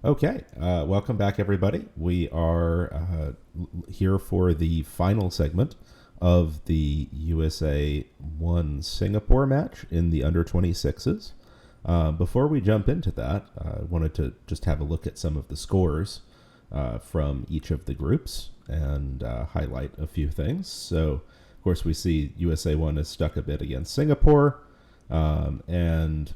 Okay, welcome back, everybody. We are here for the final segment of the USA1 Singapore match in the under 26s. Before we jump into that, I wanted to just have a look at some of the scores from each of the groups and highlight a few things. So, of course, we see USA1 is stuck a bit against Singapore, and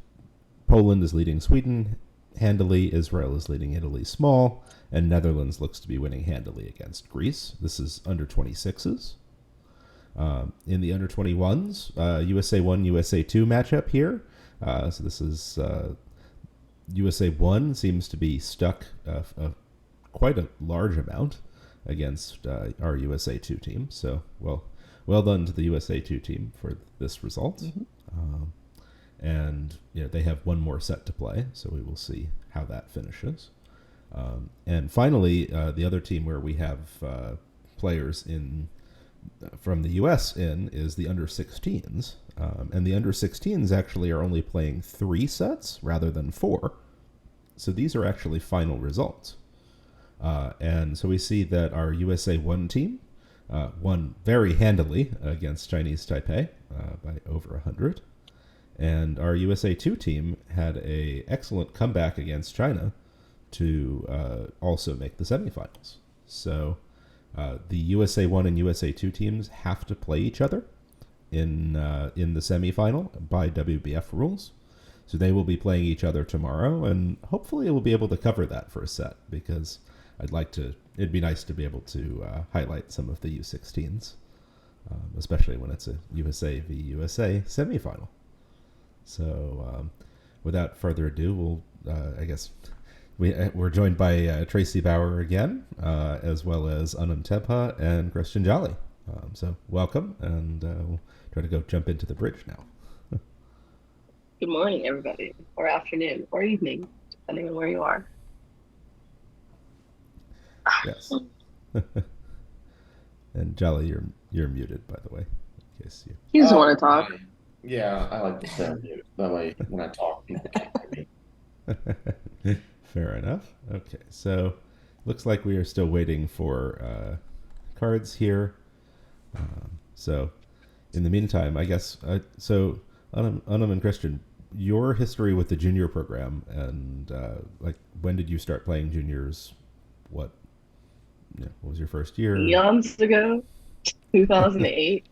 Poland is leading Sweden handily, Israel is leading Italy small, and Netherlands looks to be winning handily against Greece. This is under 26s. In the under 21s, USA1, USA2 matchup here. So this is USA1 seems to be stuck quite a large amount against our USA2 team. So, well done to the USA2 team for this result. And they have one more set to play, so we will see how that finishes. And finally, the other team where we have players in from the U.S. in is the under 16s, and the under 16s actually are only playing 3 sets rather than 4. So these are actually final results. And so we see that our USA1 team won very handily against Chinese Taipei by over 100. And our USA2 team had a excellent comeback against China to also make the semifinals. So the USA1 and USA2 teams have to play each other in the semifinal by WBF rules. So they will be playing each other tomorrow, and hopefully we'll be able to cover that for a set, because it'd be nice to be able to highlight some of the U16s, especially when it's a USA v USA semifinal. So, without further ado, I guess we're joined by Tracey Bauer again, as well as Anam Tebha and Christian Jolly. So, welcome, and we'll try to go jump into the bridge now. Good morning, everybody, or afternoon, or evening, depending on where you are. Yes. And Jolly, you're muted, by the way, in case you. He doesn't want to talk. Yeah, I like to stay on mute. That way, when I talk, people can't hear me. Fair enough. Okay, so looks like we are still waiting for cards here. So in the meantime, I guess, so Anam and Christian, your history with the junior program, and when did you start playing juniors? What was your first year? Eons ago, 2008.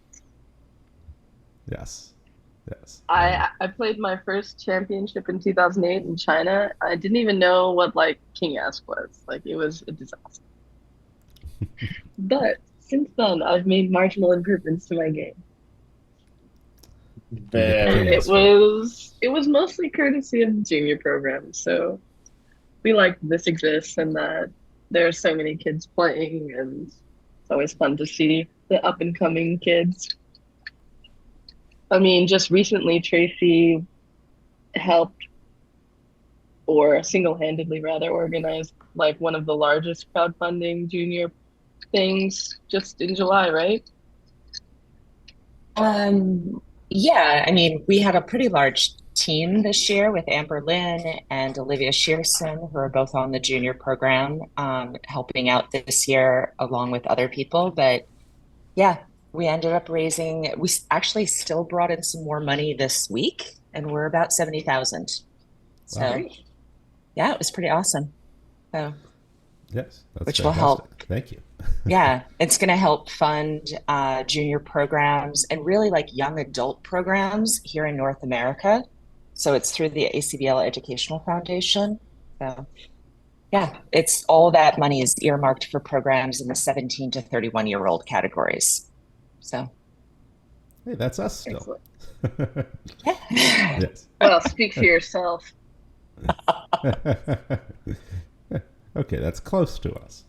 Yes. I played my first championship in 2008 in China. I didn't even know what King Ask was. It was a disaster. But since then, I've made marginal improvements to my game. And it was mostly courtesy of the junior program. So we this exists, and that there are so many kids playing, and it's always fun to see the up and coming kids. I mean, just recently, Tracey helped, or single-handedly rather, organize one of the largest crowdfunding junior things just in July, right? Yeah, I mean, we had a pretty large team this year with Amber Lynn and Olivia Shearson, who are both on the junior program, helping out this year along with other people. But yeah, we ended up we actually still brought in some more money this week, and we're about 70,000. So wow. Yeah, it was pretty awesome. So yes, that's which fantastic. Will help. Thank you. Yeah, it's going to help fund junior programs and really young adult programs here in North America. So it's through the ACBL Educational Foundation. So yeah, it's all that money is earmarked for programs in the 17 to 31-year-old categories. So, hey, that's us still. Yeah. Yes. Well, speak for yourself. Okay, that's close to us.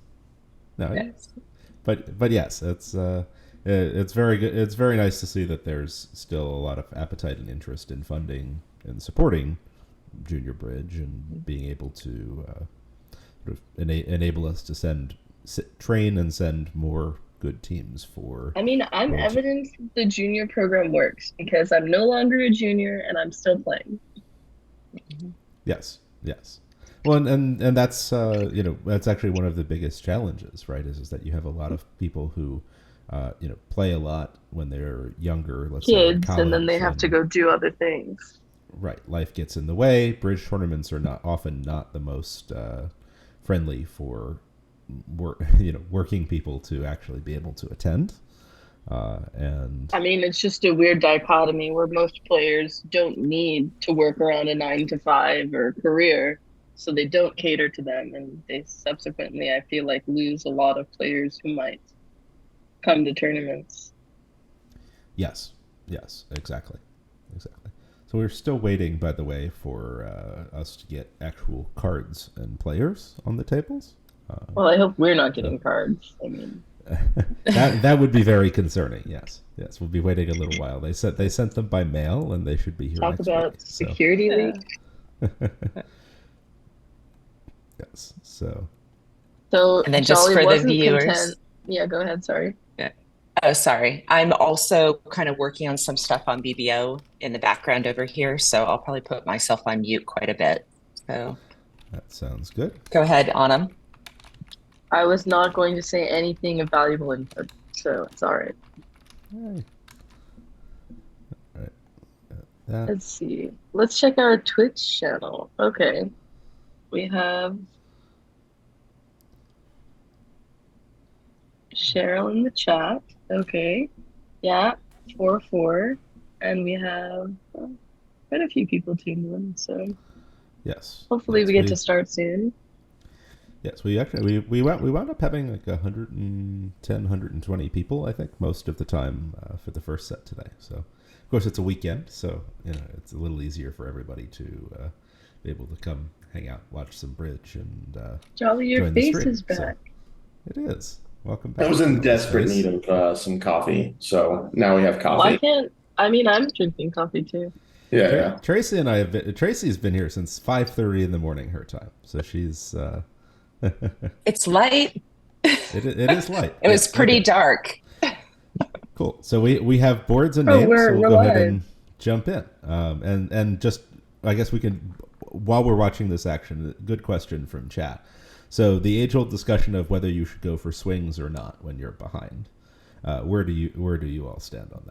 No, yes. But yes, it's very good. It's very nice to see that there's still a lot of appetite and interest in funding and supporting Junior Bridge, and being able to sort of enable us to train and send more good teams for. I mean, I'm evidence the junior program works, because I'm no longer a junior and I'm still playing. Yes. Well, and that's that's actually one of the biggest challenges, right? Is that you have a lot of people who play a lot when they're younger, let's say in Kids, college, and then they have to go do other things. right. Life gets in the way. Bridge tournaments are often not the most friendly for working people to actually be able to attend. And I mean, it's just a weird dichotomy where most players don't need to work around a 9 to 5 or career, so they don't cater to them, and they subsequently, I feel like, lose a lot of players who might come to tournaments. yes, exactly. So we're still waiting, by the way, for us to get actual cards and players on the tables. Well, I hope we're not getting cards. I mean, that would be very concerning. Yes, we'll be waiting a little while. They sent them by mail, and they should be here talk next about week. security leak. Yes. So And then just Jolly for the wasn't viewers. content. Yeah, go ahead. Sorry. Oh, sorry. I'm also kind of working on some stuff on BBO in the background over here, so I'll probably put myself on mute quite a bit. So that sounds good. go ahead, Anam. I was not going to say anything of valuable input, so it's all right. Hey. All right. Let's see. Let's check our Twitch channel. Okay. We have Cheryl in the chat. Okay. Yeah, 4-4. And we have quite a few people tuned in, so Yes. hopefully we get to start soon. Yes, we actually we wound up having like 110, 120 people, I think, most of the time for the first set today. So, of course, it's a weekend, so it's a little easier for everybody to be able to come hang out, watch some bridge, and Jolly, your join the face stream. is back. So, it is. Welcome back. I was in desperate need of some coffee, so now we have coffee. I'm drinking coffee too. Yeah. Tracey and Tracy's been here since 5:30 in the morning her time, so she's. It's light. It is light. It was pretty dark. Cool. So we have boards and names. So we'll go ahead and jump in. And just I guess we can while we're watching this action. Good question from chat. So the age-old discussion of whether you should go for swings or not when you're behind. Where do you all stand on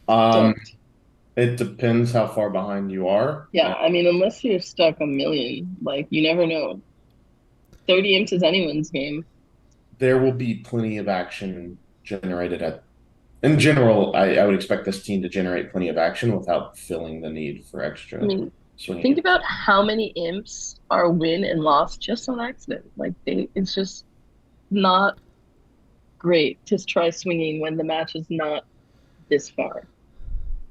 that? It depends how far behind you are. Yeah, I mean, unless you're stuck a million, like you never know. 30 imps is anyone's game. There will be plenty of action generated in general, I would expect this team to generate plenty of action without feeling the need for extra. I mean, swinging. think about how many imps are win and lost just on accident. Like it's just not great to try swinging when the match is not this far.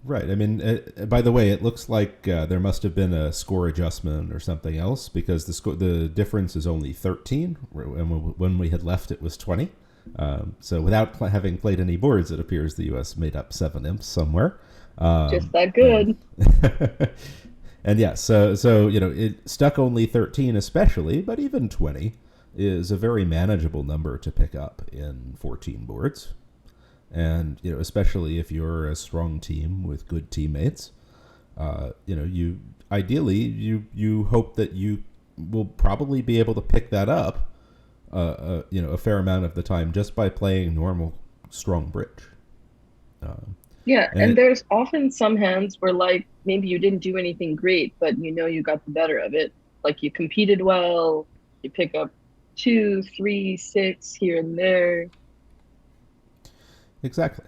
Right. I mean, by the way, it looks like there must have been a score adjustment or something else because the difference is only 13, and when we had left, it was 20. So without having played any boards, it appears the U.S. made up 7 imps somewhere. Just that good. And yeah, so it stuck only 13 especially, but even 20 is a very manageable number to pick up in 14 boards. And especially if you're a strong team with good teammates, you ideally hope that you will probably be able to pick that up, a fair amount of the time just by playing normal strong bridge. And there's often some hands where like maybe you didn't do anything great, but you got the better of it. Like you competed well, you pick up 2, 3, 6 here and there. Exactly.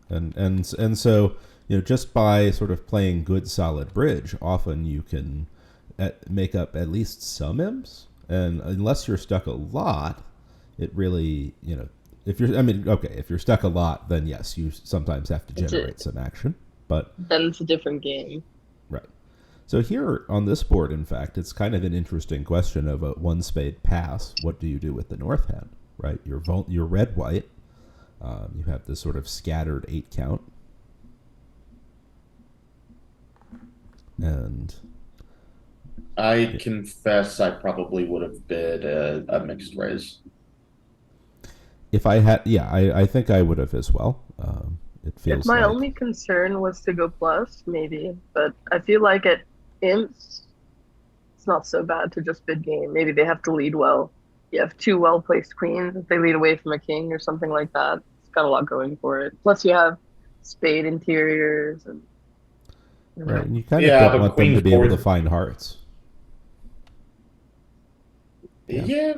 And so, just by sort of playing good solid bridge, often you can make up at least some imps. And unless you're stuck a lot, it really, if you're stuck a lot, then yes, you sometimes have to generate some action. But then it's a different game. Right. So here on this board, in fact, it's kind of an interesting question of a one spade pass. What do you do with the north hand, right? You're red-white. You have this sort of scattered 8 count. And I confess I probably would have bid a mixed raise. If I had, I think I would have as well. It feels if my only concern was to go plus, maybe. But I feel like at imps, it's not so bad to just bid game. Maybe they have to lead well. You have two well-placed queens. If they lead away from a king or something like that, it's got a lot going for it. Plus, you have spade interiors and Right, and you kind of Yeah, don't but want them queen to be able to fourth. find hearts. Yeah.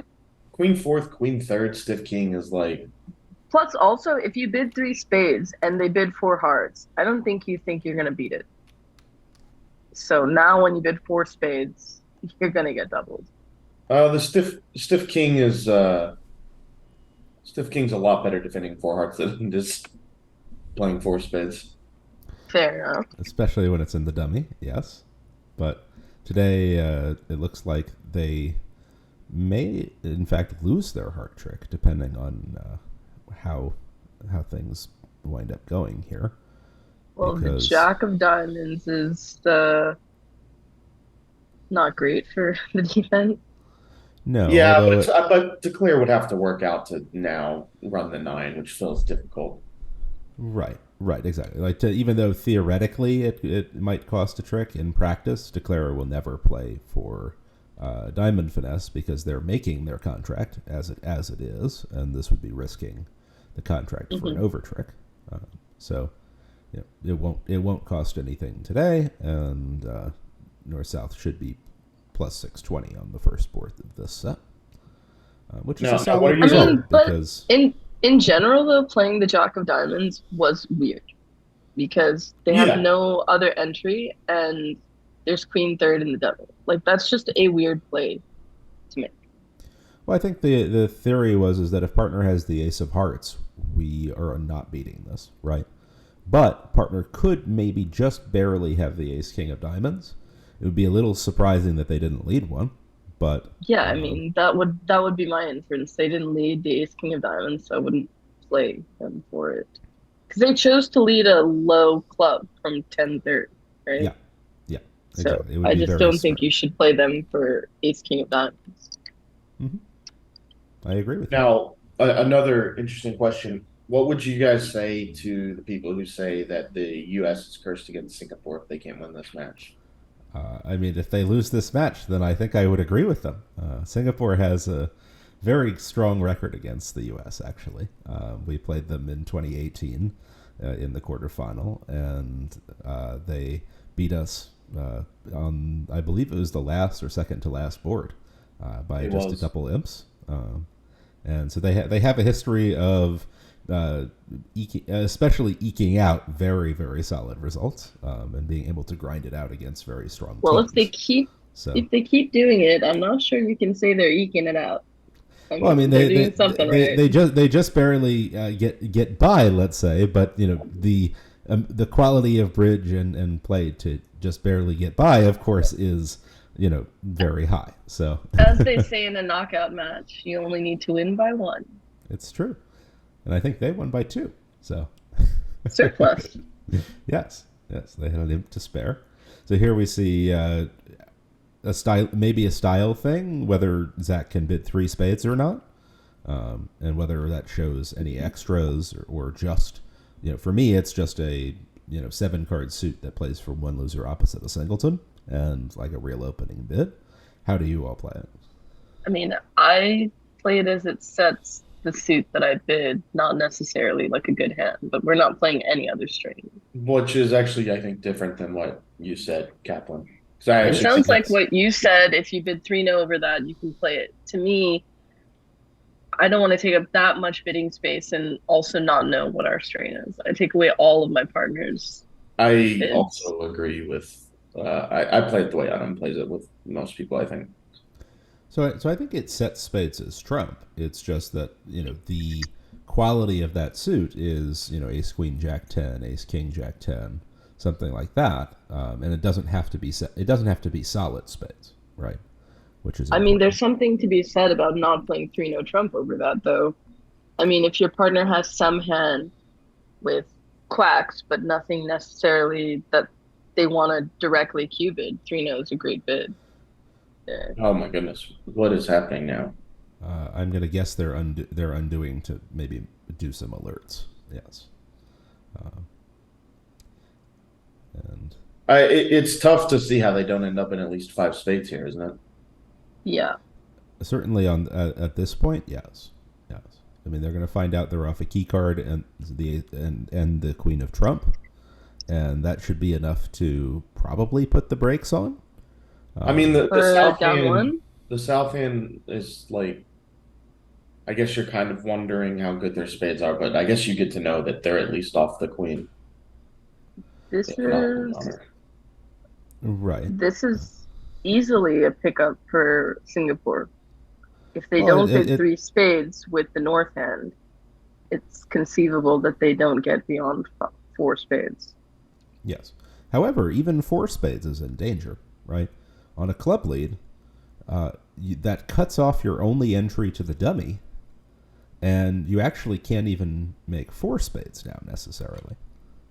Queen fourth, queen third, stiff king is like, plus also if you bid three spades and they bid four hearts, I don't think you think you're gonna beat it. So now when you bid four spades, you're gonna get doubled. the stiff king is stiff king's a lot better defending four hearts than just playing four spades. Fair enough. Especially when it's in the dummy, yes. But today, it looks like they may, in fact, lose their heart trick, depending on how things wind up going here. Well, Because- the Jack of Diamonds is not great for the defense. No, Yeah, although but Declare would have to work out to now run the 9, which feels difficult. right, exactly. Like even though theoretically it might cost a trick, in practice, Declarer will never play for Diamond Finesse because they're making their contract as it is, and this would be risking the contract for an over trick. So it won't cost anything today, and North South should be plus 620 on the first board of this set, which is Now, a what solid are you result saying? But because in general though, playing the Jack of Diamonds was weird because they Yeah. have no other entry and there's queen third in the devil. Like that's just a weird play to me. well, I think the theory is that if partner has the ace of hearts, we are not beating this, right? But partner could maybe just barely have the ace king of diamonds. It would be a little surprising that they didn't lead one, but Yeah, I mean that would be my inference. They didn't lead the ace king of diamonds, so I wouldn't play them for it. Because they chose to lead a low club from 10-3, right? yeah, So exactly. It would I be just very don't think smart. you should play them for ace king of diamonds. I agree with you. Now, another interesting question. What would you guys say to the people who say that the U.S. is cursed against Singapore if they can't win this match? I mean, if they lose this match, then I think I would agree with them. Singapore has a very strong record against the U.S., actually. We played them in 2018 in the quarterfinal, and they beat us on, I believe it was the last or second to last board by It just was. a couple imps. And so they have a history of especially eking out very, very solid results and being able to grind it out against very strong Well, teams. if they keep doing it, I'm not sure you can say they're eking it out. Well, I mean, they're doing something right. they just barely get by, let's say, but the quality of bridge and play to just barely get by, of course, is very high. So As they say in a knockout match, you only need to win by one. it's true, and I think they won by 2. So Surplus. yes, they had an imp to spare. So here we see a style thing, whether Zach can bid 3 spades or not, and whether that shows any extras or just, for me, it's just a 7-card suit that plays for one loser opposite a singleton and like a real opening bid. How do you all play it? I mean, I play it as it sets the suit that I bid, not necessarily like a good hand, but we're not playing any other string. Which is actually, I think, different than what you said, Kaplan. 'Cause I It actually sounds think like that's- what you said, if you bid 3-0 over that, you can play it. To me, I don't want to take up that much bidding space and also not know what our strain is. I take away all of my partners. I It's- also agree with. I play it the way Anam plays it with most people, I think. So I think it sets spades as trump. It's just that the quality of that suit is ace queen jack 10, ace king jack 10, something like that, and it doesn't have to be it doesn't have to be solid spades, right? Which is I mean, important. there's something to be said about not playing 3-0 trump over that, though. I mean, if your partner has some hand with quacks, but nothing necessarily that they want to directly cue bid, 3-0 is a great bid. Yeah. Oh my goodness, what is happening now? I'm gonna guess they're undoing to maybe do some alerts. Yes, and It's tough to see how they don't end up in at least 5 spades here, isn't it? Yeah. Certainly on at this point, yes. Yes. I mean, they're going to find out they're off a key card and the Queen of Trump, and that should be enough to probably put the brakes on. I mean, the For south down hand, one? the south hand is like, I guess you're kind of wondering how good their spades are, but I guess you get to know that they're at least off the queen. This if not the is honor. Right. this is easily a pickup for Singapore. If they Well, don't hit 3 spades with the north hand, it's conceivable that they don't get beyond 4 spades. Yes. However, even 4 spades is in danger, right? On a club lead, that cuts off your only entry to the dummy, and you actually can't even make 4 spades now necessarily,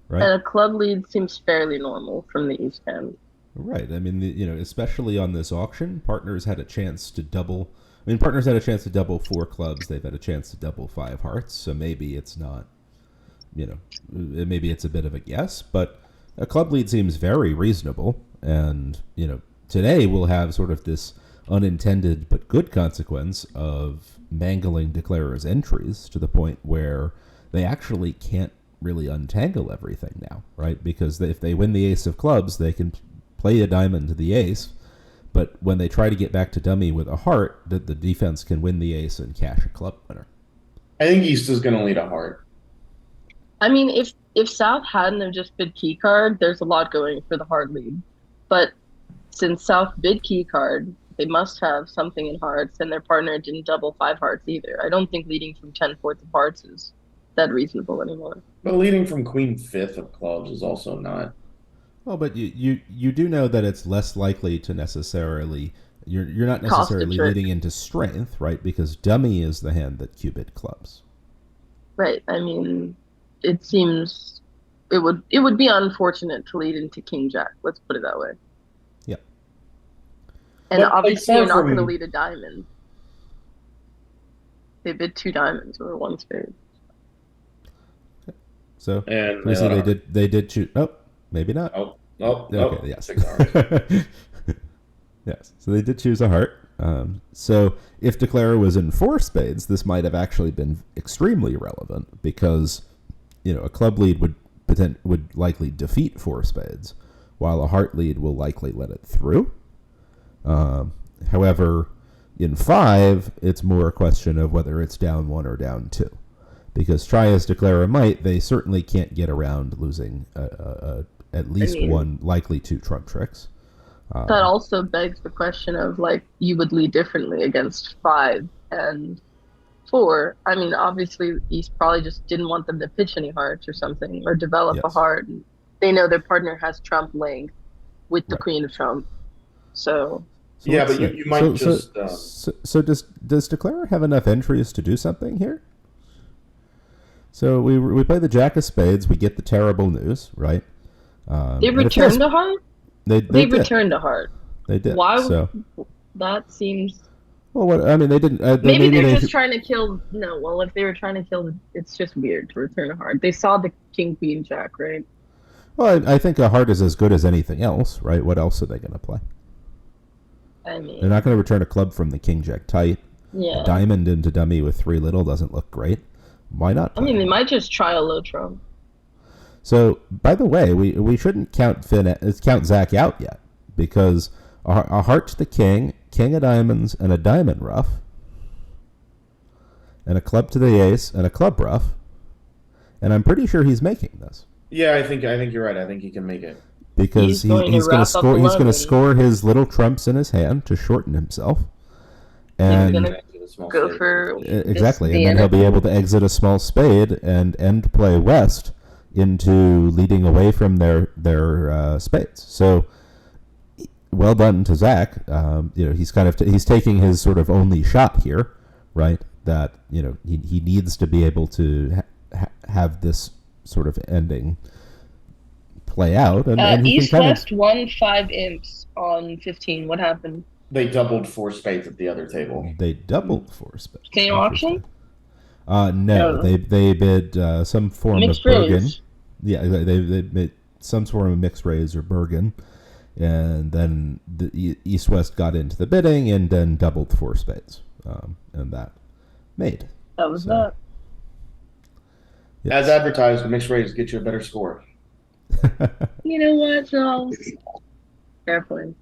right? And a club lead seems fairly normal from the east hand. Right. I mean, especially on this auction, partners had a chance to double. I mean, partners had a chance to double 4 clubs. They've had a chance to double 5 hearts. So maybe it's not, maybe it's a bit of a guess. But a club lead seems very reasonable. And, today we'll have sort of this unintended but good consequence of mangling declarers' entries to the point where they actually can't really untangle everything now, right? Because if they win the ace of clubs, they can play a diamond to the ace, but when they try to get back to dummy with a heart, the defense can win the ace and cash a club winner. I think East is going to lead a heart. I mean, if South hadn't have just bid key card, there's a lot going for the hard lead. But since South bid key card, they must have something in hearts, and their partner didn't double 5 hearts either. I don't think leading from 10/4 of hearts is that reasonable anymore. But leading from Queen 5th of clubs is also not. Well, but you do know that it's less likely to necessarily you're not Cost a necessarily trick. leading into strength, right? Because dummy is the hand that cubit clubs. Right. I mean, it seems it would be unfortunate to lead into King Jack. Let's put it that way. Yeah. And But, obviously, you're not from- going to lead a diamond. They bid 2 diamonds or 1 spade. So And we see they did choose. Oh, maybe not. Okay. Yes. 6 hours. Yes. So they did choose a heart. So if declarer was in 4 spades, this might have actually been extremely relevant because, a club lead would likely defeat 4 spades, while a heart lead will likely let it through. However, in 5, it's more a question of whether it's down 1 or down 2. Because try as declarer might, they certainly can't get around losing at least 1, likely 2 trump tricks. That also begs the question of, you would lead differently against 5 and 4. I mean, obviously, East probably just didn't want them to pitch any hearts or something, or develop a heart. They know their partner has trump length with the Queen of Trump. So yeah, but you might just... So does declarer have enough entries to do something here? So we play the Jack of Spades, we get the terrible news, right? they returned a heart? They did. returned a heart. They did. Why? So. That seems... Well, they didn't... maybe they're just trying to kill... No, well, if they were trying to kill... It's just weird to return a heart. They saw the King, Queen, Jack, right? Well, I think a heart is as good as anything else, right? What else are they going to play? I mean... They're not going to return a club from the King, Jack tight. Yeah. A diamond into dummy with 3 little doesn't look great. Why not? I mean, they might just try a low trump. So, by the way, we shouldn't count Zach out yet, because a heart to the king of diamonds, and a diamond ruff, and a club to the ace, and a club ruff, and I'm pretty sure he's making this. Yeah, I think you're right. I think he can make it because he's going to score his little trumps in his hand to shorten himself, and go for exactly, and then he'll be able to exit a small spade and end play west into leading away from their spades. So well done to Zach. He's taking his sort of only shot here, right? That he needs to be able to have this sort of ending play out. And he East West won 5 imps on 15. What happened? They doubled 4 spades at the other table. They doubled 4 spades. Same auction? No, they bid some form Mixed of Bergen. raise. Yeah, they some sort of mixed raise or Bergen, and then the East West got into the bidding and then doubled 4 spades, and that made. That was that. Yes. As advertised, mixed raise get you a better score. You know what, Charles? Fair point.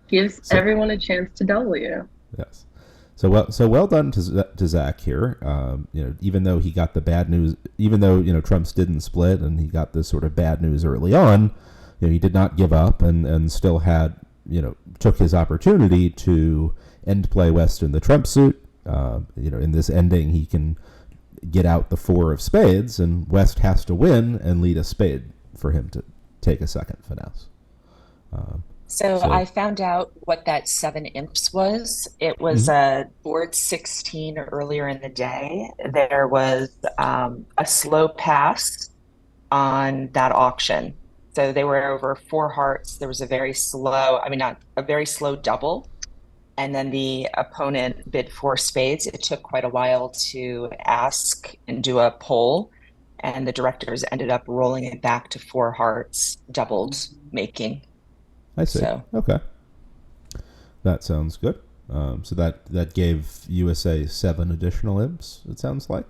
Gives everyone a chance to double you. Yes. So well done to Zach here. Even though he got the bad news, even though Trumps didn't split and he got this sort of bad news early on, he did not give up and still had took his opportunity to end play West in the Trump suit. In this ending, he can get out the 4 of spades, and West has to win and lead a spade for him to take a second finesse. So I found out what that 7 imps was. It was board 16 earlier in the day. There was a slow pass on that auction. So they were over 4 hearts. There was a very slow, not a very slow double. And then the opponent bid 4 spades. It took quite a while to ask and do a poll. And the directors ended up rolling it back to 4 hearts, doubled, making. I see. So. Okay. That sounds good. So that gave USA 7 additional imps, it sounds like.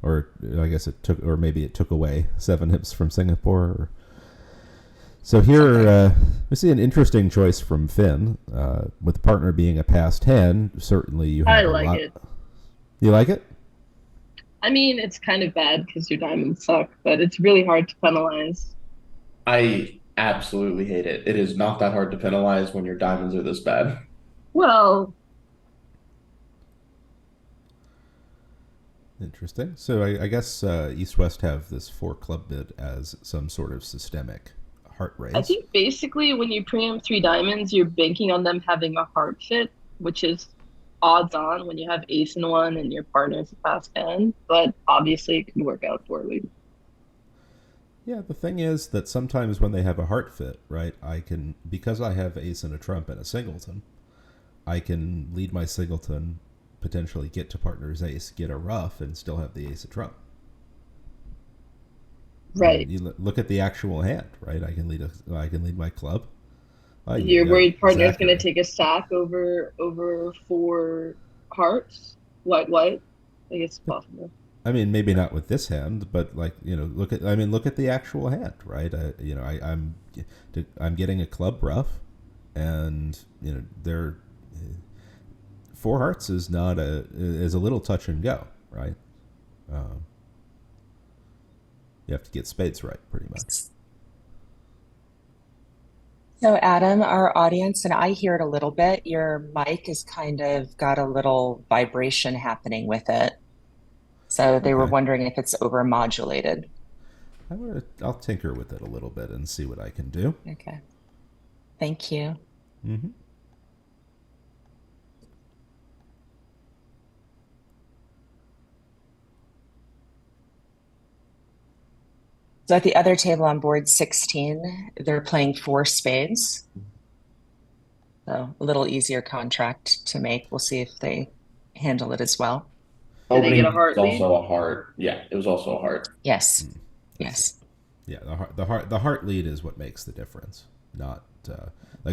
Or I guess maybe it took away 7 imps from Singapore. So here we see an interesting choice from Finn. With partner being a passed hand, certainly you have it. You like it? It's kind of bad because your diamonds suck, but it's really hard to penalize. I absolutely hate it. It is not that hard to penalize when your diamonds are this bad. Well, interesting. So I guess East West have this 4 club bid as some sort of systemic heart raise. I think basically when you preempt 3 diamonds, you're banking on them having a heart fit, which is odds on when you have ace in 1 and your partner's a fast hand, but obviously it could work out poorly. Yeah, the thing is that sometimes when they have a heart fit, right, because I have ace and a trump and a singleton, I can lead my singleton, potentially get to partner's ace, get a ruff, and still have the ace of trump. Right. You look at the actual hand, right? I can lead my club. You're worried partner's going to take a stack over 4 hearts, white. I guess it's possible. Maybe not with this hand, but look at the actual hand, right? I'm getting a club ruff, and they're 4 hearts is a little touch and go, right? You have to get spades right, pretty much. So Adam, our audience, and I hear it a little bit, your mic has kind of got a little vibration happening with it. So they were wondering if it's over-modulated. I'll tinker with it a little bit and see what I can do. Okay. Thank you. Mm-hmm. So at the other table on board 16, they're playing 4 spades. So a little easier contract to make. We'll see if they handle it as well. Did they get a heart lead? Also a heart. Yeah, it was also a heart. Yes. Yes. Yeah, the heart lead is what makes the difference. Not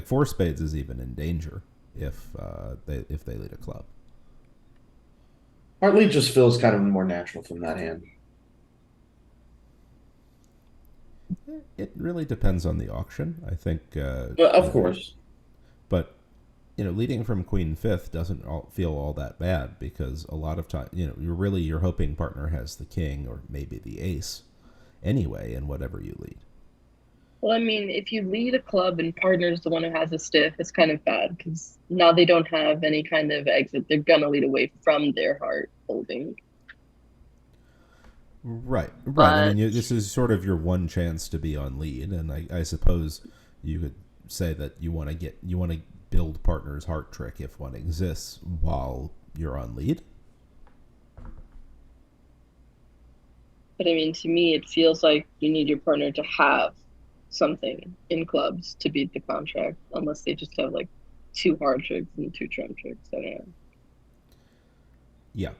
4 spades is even in danger if they lead a club. Heart lead just feels kind of more natural from that hand. It really depends on the auction, I think. Of course. But leading from queen 5th doesn't feel all that bad because a lot of time, you're hoping partner has the king or maybe the ace anyway in whatever you lead. Well, if you lead a club and partner's the one who has a stiff, it's kind of bad because now they don't have any kind of exit. They're going to lead away from their heart holding. Right. But, this is sort of your one chance to be on lead, and I suppose you could say that you want to build partner's heart trick if one exists while you're on lead. But to me, it feels like you need your partner to have something in clubs to beat the contract, unless they just have 2 hard tricks and 2 trump tricks. I don't know. Yeah.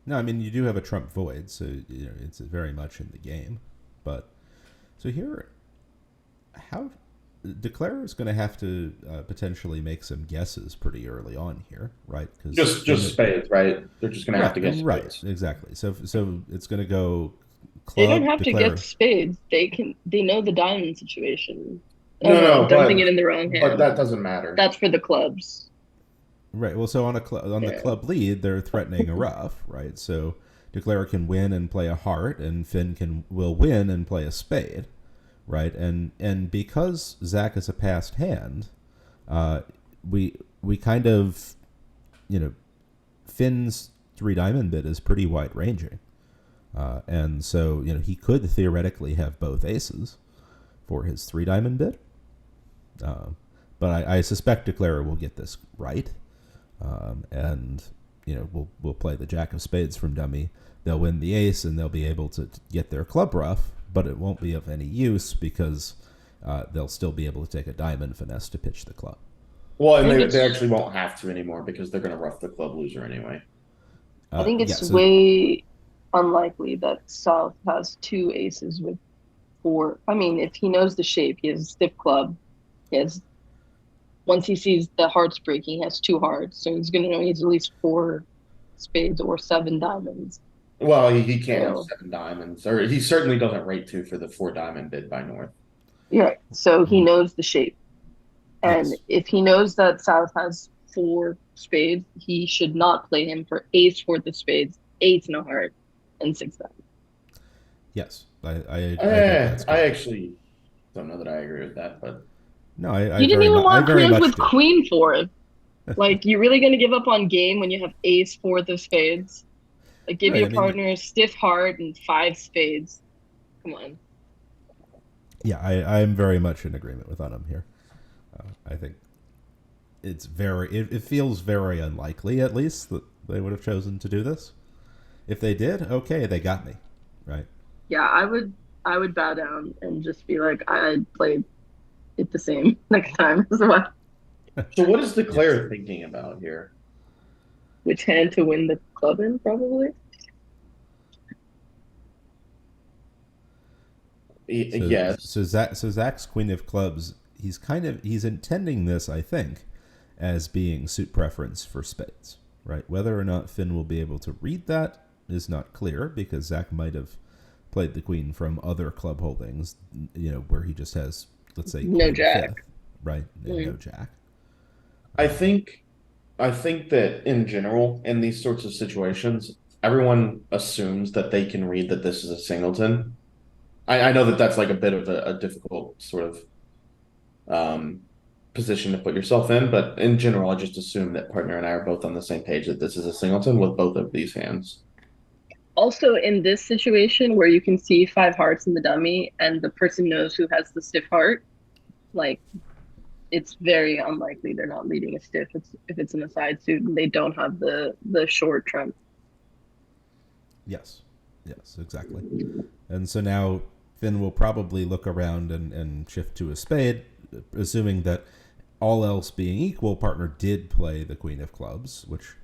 No, you do have a trump void, so it's very much in the game. But So here, how Declare is going to have to potentially make some guesses pretty early on here, right? Just spades, right? They're just going to have to guess right, spades. exactly. So it's going to go They club don't have Declare. to get spades. They know the diamond situation. Oh No, no, no, dumping it in the wrong hand. But that doesn't matter. That's for the clubs. Right. Well, so on the club lead, they're threatening a ruff, right? So Declare can win and play a heart, and Finn will win and play a spade, right? And because Zach is a passed hand, we kind of, Finn's 3 diamond bid is pretty wide ranging, and so he could theoretically have both aces for his 3 diamond bid, but I suspect Declare will get this right. And we'll play the jack of spades from dummy. They'll win the ace, and they'll be able to get their club ruff, but it won't be of any use because they'll still be able to take a diamond finesse to pitch the club. Well, and they actually won't have to anymore because they're going to ruff the club loser anyway. I think it's way unlikely that South has 2 aces with 4. I mean, if he knows the shape, he has a stiff club. Once he sees the hearts breaking, he has 2 hearts, so he's going to know he has at least 4 spades or 7 diamonds. Well, he can't have 7 diamonds, or he certainly doesn't rate 2 for the 4 diamond bid by North. Yeah, so he knows the shape. And Yes. if he knows that South has 4 spades, he should not play him for ace 4 of spades, 8 and a heart, and 6 diamonds. Yes, I think that's I actually don't know that I agree with that, but no, I You didn't even want queens with do. queen 4. Like, you really going to give up on game when you have ace 4 of spades? Like, give your partner a stiff heart and 5 spades. Come on. Yeah, I'm very much in agreement with Anam here. I think it's it feels very unlikely, at least, that they would have chosen to do this. If they did, okay, they got me, right? Yeah, I would bow down and just be like, I'd play it the same next time as well. So what is Declare thinking about here? Which hand to win the club in, probably? Yes. So Zach's queen of clubs, he's intending this, I think, as being suit preference for spades, right? Whether or not Finn will be able to read that is not clear, because Zach might have played the queen from other club holdings, where he just has, let's say, no jack, 5th, right? No jack. I think that in general, in these sorts of situations, everyone assumes that they can read that this is a singleton. I know that that's like a bit of a difficult sort of position to put yourself in, but in general, I just assume that partner and I are both on the same page that this is a singleton with both of these hands. Also, in this situation where you can see 5 hearts in the dummy and the person knows who has the stiff heart, like, it's very unlikely they're not leading a stiff if it's in a side suit and they don't have the short trump. Yes, exactly. And so now Finn will probably look around and shift to a spade, assuming that all else being equal, partner did play the queen of clubs, which,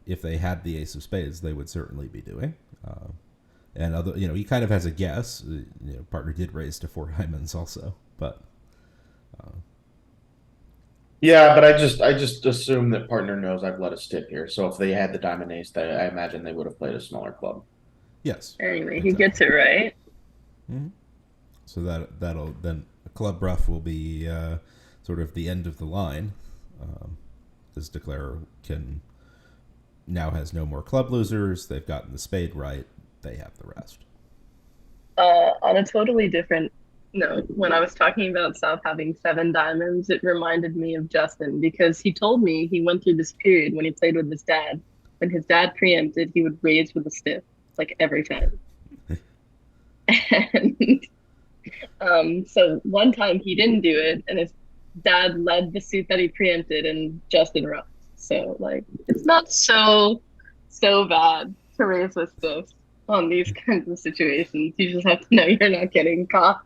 if they had the ace of spades, they would certainly be doing. And he kind of has a guess. Partner did raise to 4 diamonds also, but. Yeah, but I just assume that partner knows I've let a stiff here. So if they had the diamond ace, I imagine they would have played a smaller club. Yes. Anyway, exactly. He gets it right. Mm-hmm. So that'll then a club rough will be sort of the end of the line. This Declare now has no more club losers. They've gotten the spade right. They have the rest. On a totally different note, when I was talking about South having 7 diamonds, it reminded me of Justin, because he told me he went through this period when he played with his dad. When his dad preempted, he would raise with a stiff, like, every time. And so one time he didn't do it, and his dad led the suit that he preempted, and Justin rocked. So, like, it's not so bad to raise with stiff on these kinds of situations. You just have to know you're not getting caught.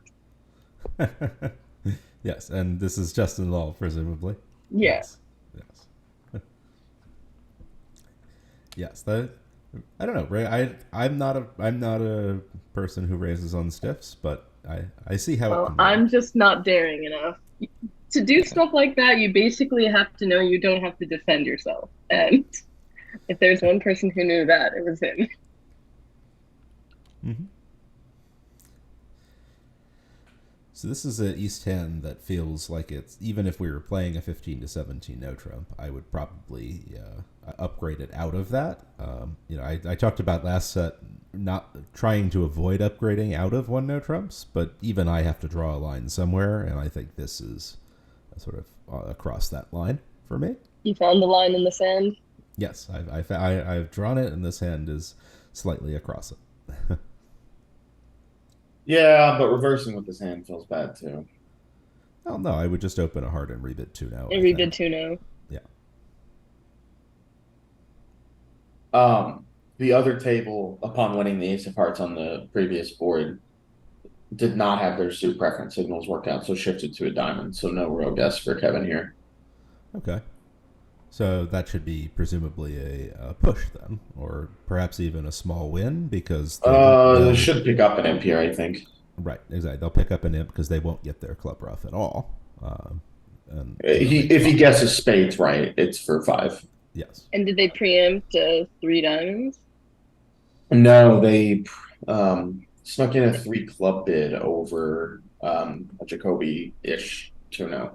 Yes, and this is Justin Law, presumably. Yeah. Yes. I don't know, Ray. I'm not a person who raises on stiffs, but I see how it Well, can I'm work. just not daring enough. To do stuff like that, you basically have to know you don't have to defend yourself. And if there's one person who knew that, it was him. Hmm. So this is an East 10 that feels like it's, even if we were playing a 15 to 17 no trump, I would probably upgrade it out of that. I talked about last set not trying to avoid upgrading out of one no trumps, but even I have to draw a line somewhere, and I think this is sort of across that line for me. You found the line in the sand. Yes, I've drawn it, and this hand is slightly across it. Yeah, but reversing with this hand feels bad too. Oh no, I would just open a heart and rebid 2-0, And I we did think. 2-0. Yeah. The other table, upon winning the ace of hearts on the previous board, did not have their suit preference signals work out, so shifted to a diamond. So no real guess for Kevin here. Okay. So that should be presumably a push then, or perhaps even a small win because They should pick up an imp here, I think. right, exactly. They'll pick up an imp because they won't get their club rough at all. And so If he guesses spades right, it's for 5. yes. And did they preempt 3 diamonds? No, they snuck in a 3 club bid over a Jacoby-ish 2-0.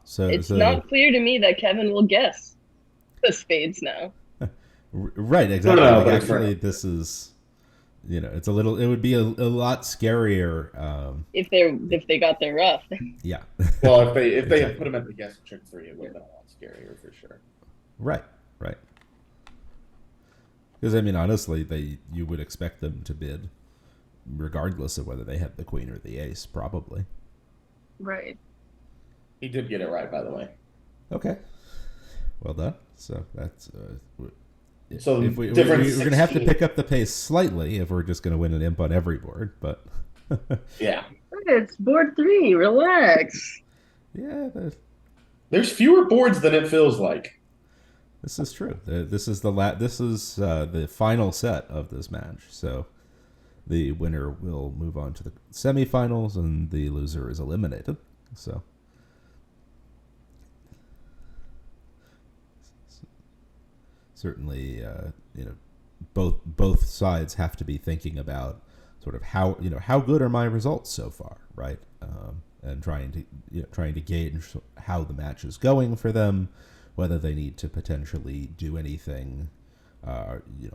So It's not clear to me that Kevin will guess the spades now. right, exactly. No, like but actually, this is it's a little. It would be a lot scarier. If they got their rough. Yeah. Well, if they Exactly. had put him at the guess check 3, it would have been a lot scarier for sure. Right. Right. Because I mean, honestly, you would expect them to bid, regardless of whether they had the queen or the ace, probably. Right. He did get it right, by the way. Okay. Well done. So that's So if we're different going to have to 16. pick up the pace slightly if we're just going to win an imp on every board, but Yeah. It's board 3. Relax. yeah, There's fewer boards than it feels like. this is true. This is the final set of this match. So the winner will move on to the semifinals, and the loser is eliminated. So. Certainly, both sides have to be thinking about sort of how good are my results so far, right? And trying to gauge how the match is going for them, whether they need to potentially do anything,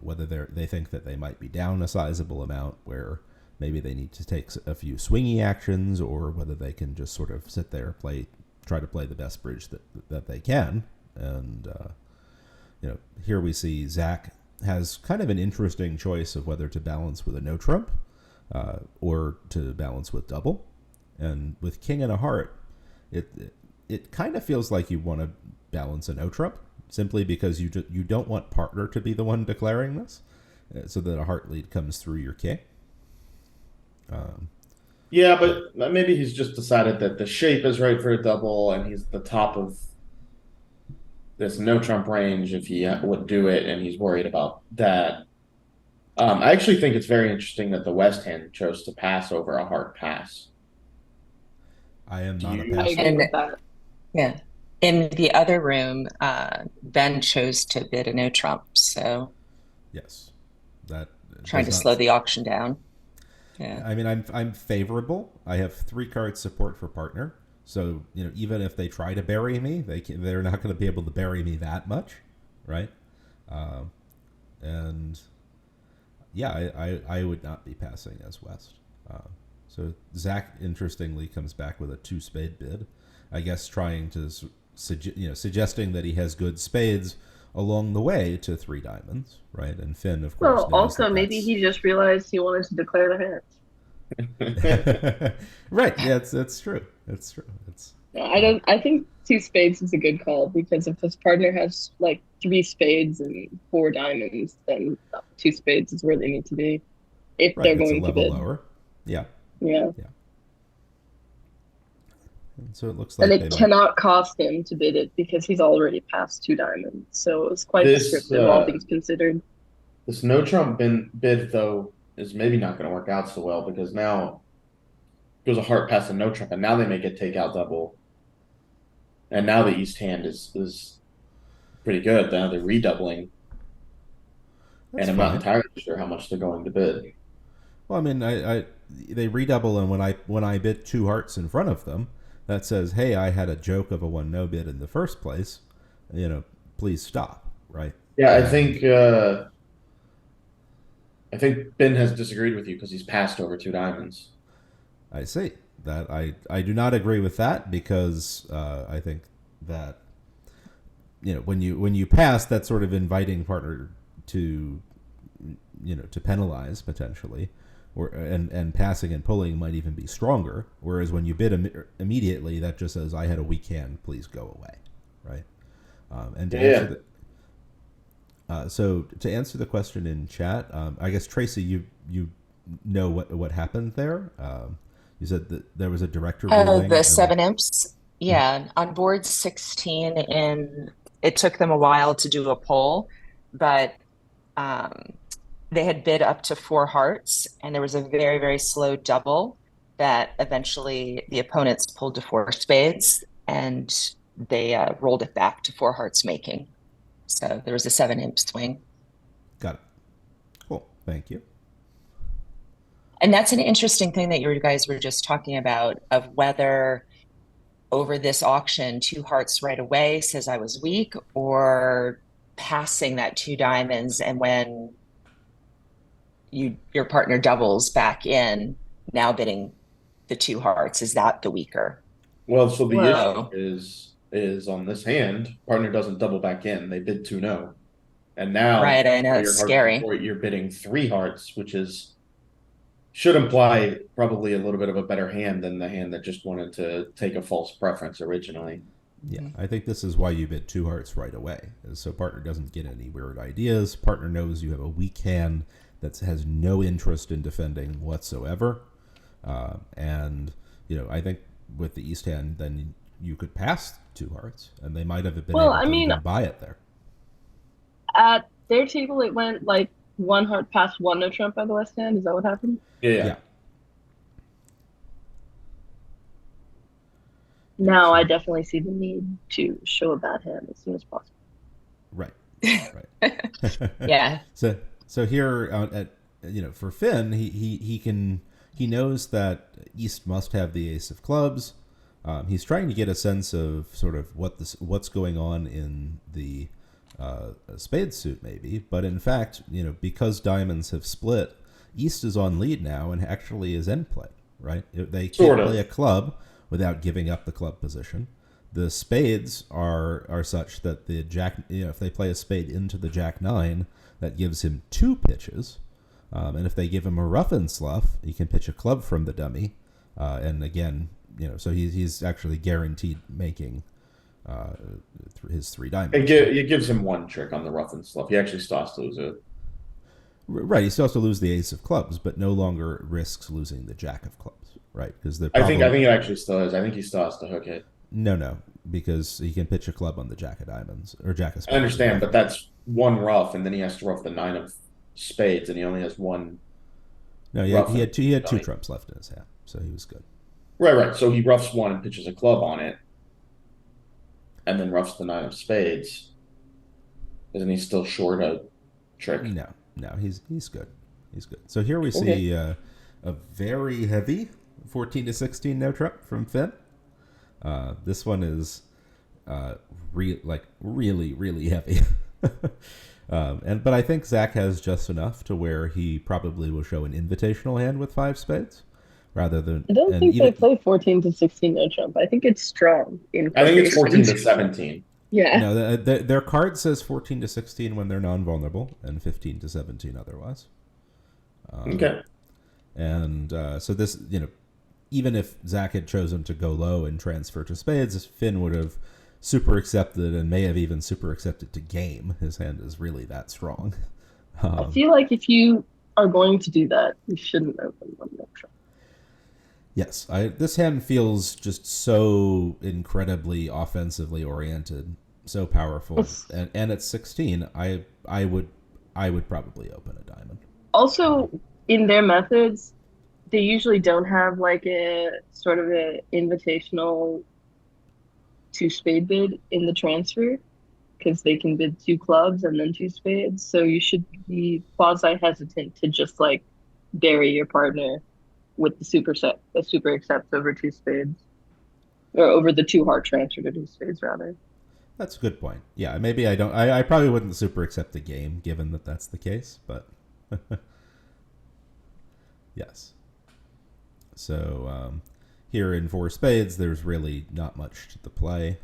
whether they think that they might be down a sizable amount where maybe they need to take a few swingy actions, or whether they can just sort of sit there, try to play the best bridge that they can. And here we see Zach has kind of an interesting choice of whether to balance with a no trump or to balance with double. And with king and a heart, it kind of feels like you want to balance a no trump, simply because you don't want partner to be the one declaring this, so that a heart lead comes through your king. Yeah, but maybe he's just decided that the shape is right for a double, and he's the top of this no trump range if he would do it, and he's worried about that. I actually think it's very interesting that the West hand chose to pass over a heart pass. I am not a I passer. agree with that. Yeah. In the other room, Ben chose to bid a no trump, so Yes, that trying to slow the auction down. Yeah. I mean, I'm favorable. I have 3 cards support for partner, so even if they try to bury me, they're not going to be able to bury me that much, right? And yeah, I would not be passing as West. So Zach interestingly comes back with a 2 spade bid, I guess trying to suggesting that he has good spades along the way to 3 diamonds, right? And Finn, of course, Well, knows also that maybe he just realized he wanted to declare the hands. right. Yeah, that's true. It's true. It's I think 2 spades is a good call, because if his partner has like 3 spades and 4 diamonds, then 2 spades is where they need to be if right. they're It's a going to level bid. lower. Yeah. Yeah. And so it looks like And they it might. cannot cost him to bid it because he's already passed 2 diamonds. So it's quite This descriptive, all things considered. This no trump bid though is maybe not going to work out so well, because now goes a heart past a no trump, and now they make it takeout double. And now the East hand is pretty good. Now they're redoubling, That's and I'm not fine. entirely sure how much they're going to bid. Well, I mean, they redouble, and when I bid 2 hearts in front of them, that says, "Hey, I had a joke of a 1-no bid in the first place. Please stop." Right? Yeah, And I think Ben has disagreed with you because he's passed over 2 diamonds. I see that I do not agree with that because I think that when you pass, that's sort of inviting partner to to penalize potentially, and passing and pulling might even be stronger. Whereas when you bid immediately, that just says, "I had a weak hand, please go away," right? And to answer Yeah. to answer the question in chat, I guess Tracey, you know what happened there. You said that there was a director ruling, The and seven imps, yeah, on board 16, and it took them a while to do a poll, but um, they had bid up to 4 hearts, and there was a very, very slow double that eventually the opponents pulled to 4 spades, and they rolled it back to 4 hearts making. So there was a 7-imp swing. got it. Cool, thank you. And that's an interesting thing that you guys were just talking about, of whether over this auction 2 hearts right away says I was weak, or passing that 2 diamonds, and when your partner doubles back in, now bidding the 2 hearts, is that the weaker? Well, so the Well, issue is on this hand, partner doesn't double back in. They bid 2-no. And now Right, I know, for it's your hearts scary. before it, you're bidding 3 hearts, which should imply probably a little bit of a better hand than the hand that just wanted to take a false preference originally. Yeah, I think this is why you bid 2 hearts right away, so partner doesn't get any weird ideas. Partner knows you have a weak hand that has no interest in defending whatsoever, and I think with the East hand, then you could pass 2 hearts, and they might have been well, able I to mean, even buy it there. at their table, it went like 1 heart past 1 no trump by the West hand. Is that what happened? Yeah. Now I So, definitely see the need to show a bad hand as soon as possible. right, right. Yeah. So here for Finn, he knows that East must have the ace of clubs. He's trying to get a sense of sort of what's going on in the spade suit maybe, but in fact, because diamonds have split, East is on lead now and actually is end play, right? They can't play a club without giving up the club position. The spades are such that the jack, if they play a spade into the jack-9, that gives him 2 pitches. And if they give him a rough and slough, he can pitch a club from the dummy. And again, so he's actually guaranteed making his 3 diamonds. It gives him 1 trick on the rough and slough. He actually still has to lose it. Right, he still has to lose the ace of clubs, but no longer risks losing the jack of clubs, right? Because I think it actually still is. I think he still has to hook it. No, because he can pitch a club on the jack of diamonds or jack of spades. I understand, but that's 1 rough, and then he has to rough the 9 of spades, and he only has 1. No, he had 2 trumps left in his hand, so he was good. Right. So he roughs 1 and pitches a club on it, and then roughs the 9 of spades. Isn't he still short a trick? No, he's good. He's good. So here we see a very heavy 14-16 no trump from Finn. This one is really, really heavy. But I think Zach has just enough to where he probably will show an invitational hand with 5 spades rather than. I don't think they play 14-16 no trump. I think it's strong. I think it's 14-17. Yeah. No, their card says 14-16 when they're non-vulnerable, and 15-17 otherwise. Okay. And so this, even if Zach had chosen to go low and transfer to spades, Finn would have super accepted and may have even super accepted to game. His hand is really that strong. I feel like if you are going to do that, you shouldn't open 1 no trump. Yes, this hand feels just so incredibly offensively oriented, so powerful, and at 16, I would probably open a diamond. Also, in their methods, they usually don't have like a sort of a invitational two spade bid in the transfer because they can bid two clubs and then two spades. So you should be quasi hesitant to just like bury your partner with the super accepts over two spades or over the two heart transfer to two spades rather. That's a good point. Yeah, maybe I don't. I probably wouldn't super accept the game given that that's the case, but yes. So here in four spades, there's really not much to the play.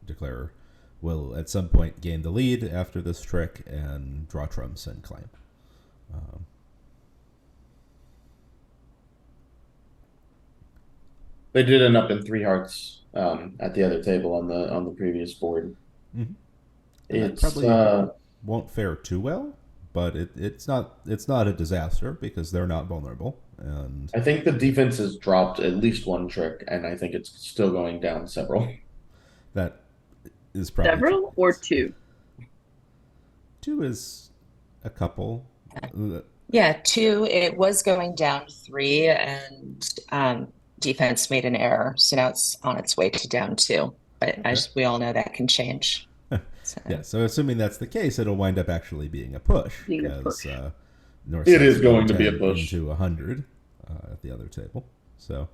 Declarer will at some point gain the lead after this trick and draw trumps and claim. They did end up in three hearts at the other table on the previous board. Mm-hmm. It's probably won't fare too well, but it's not a disaster because they're not vulnerable. And I think the defense has dropped at least one trick, and I think it's still going down several. That is probably several or two. Two is a couple. Yeah, two. It was going down three, and defense made an error, so now it's on its way to down two. But Okay. we all know that can change. So. Yeah, so assuming that's the case, it'll wind up actually being a push. Because, it is going to be a push. Into 100 at the other table. So,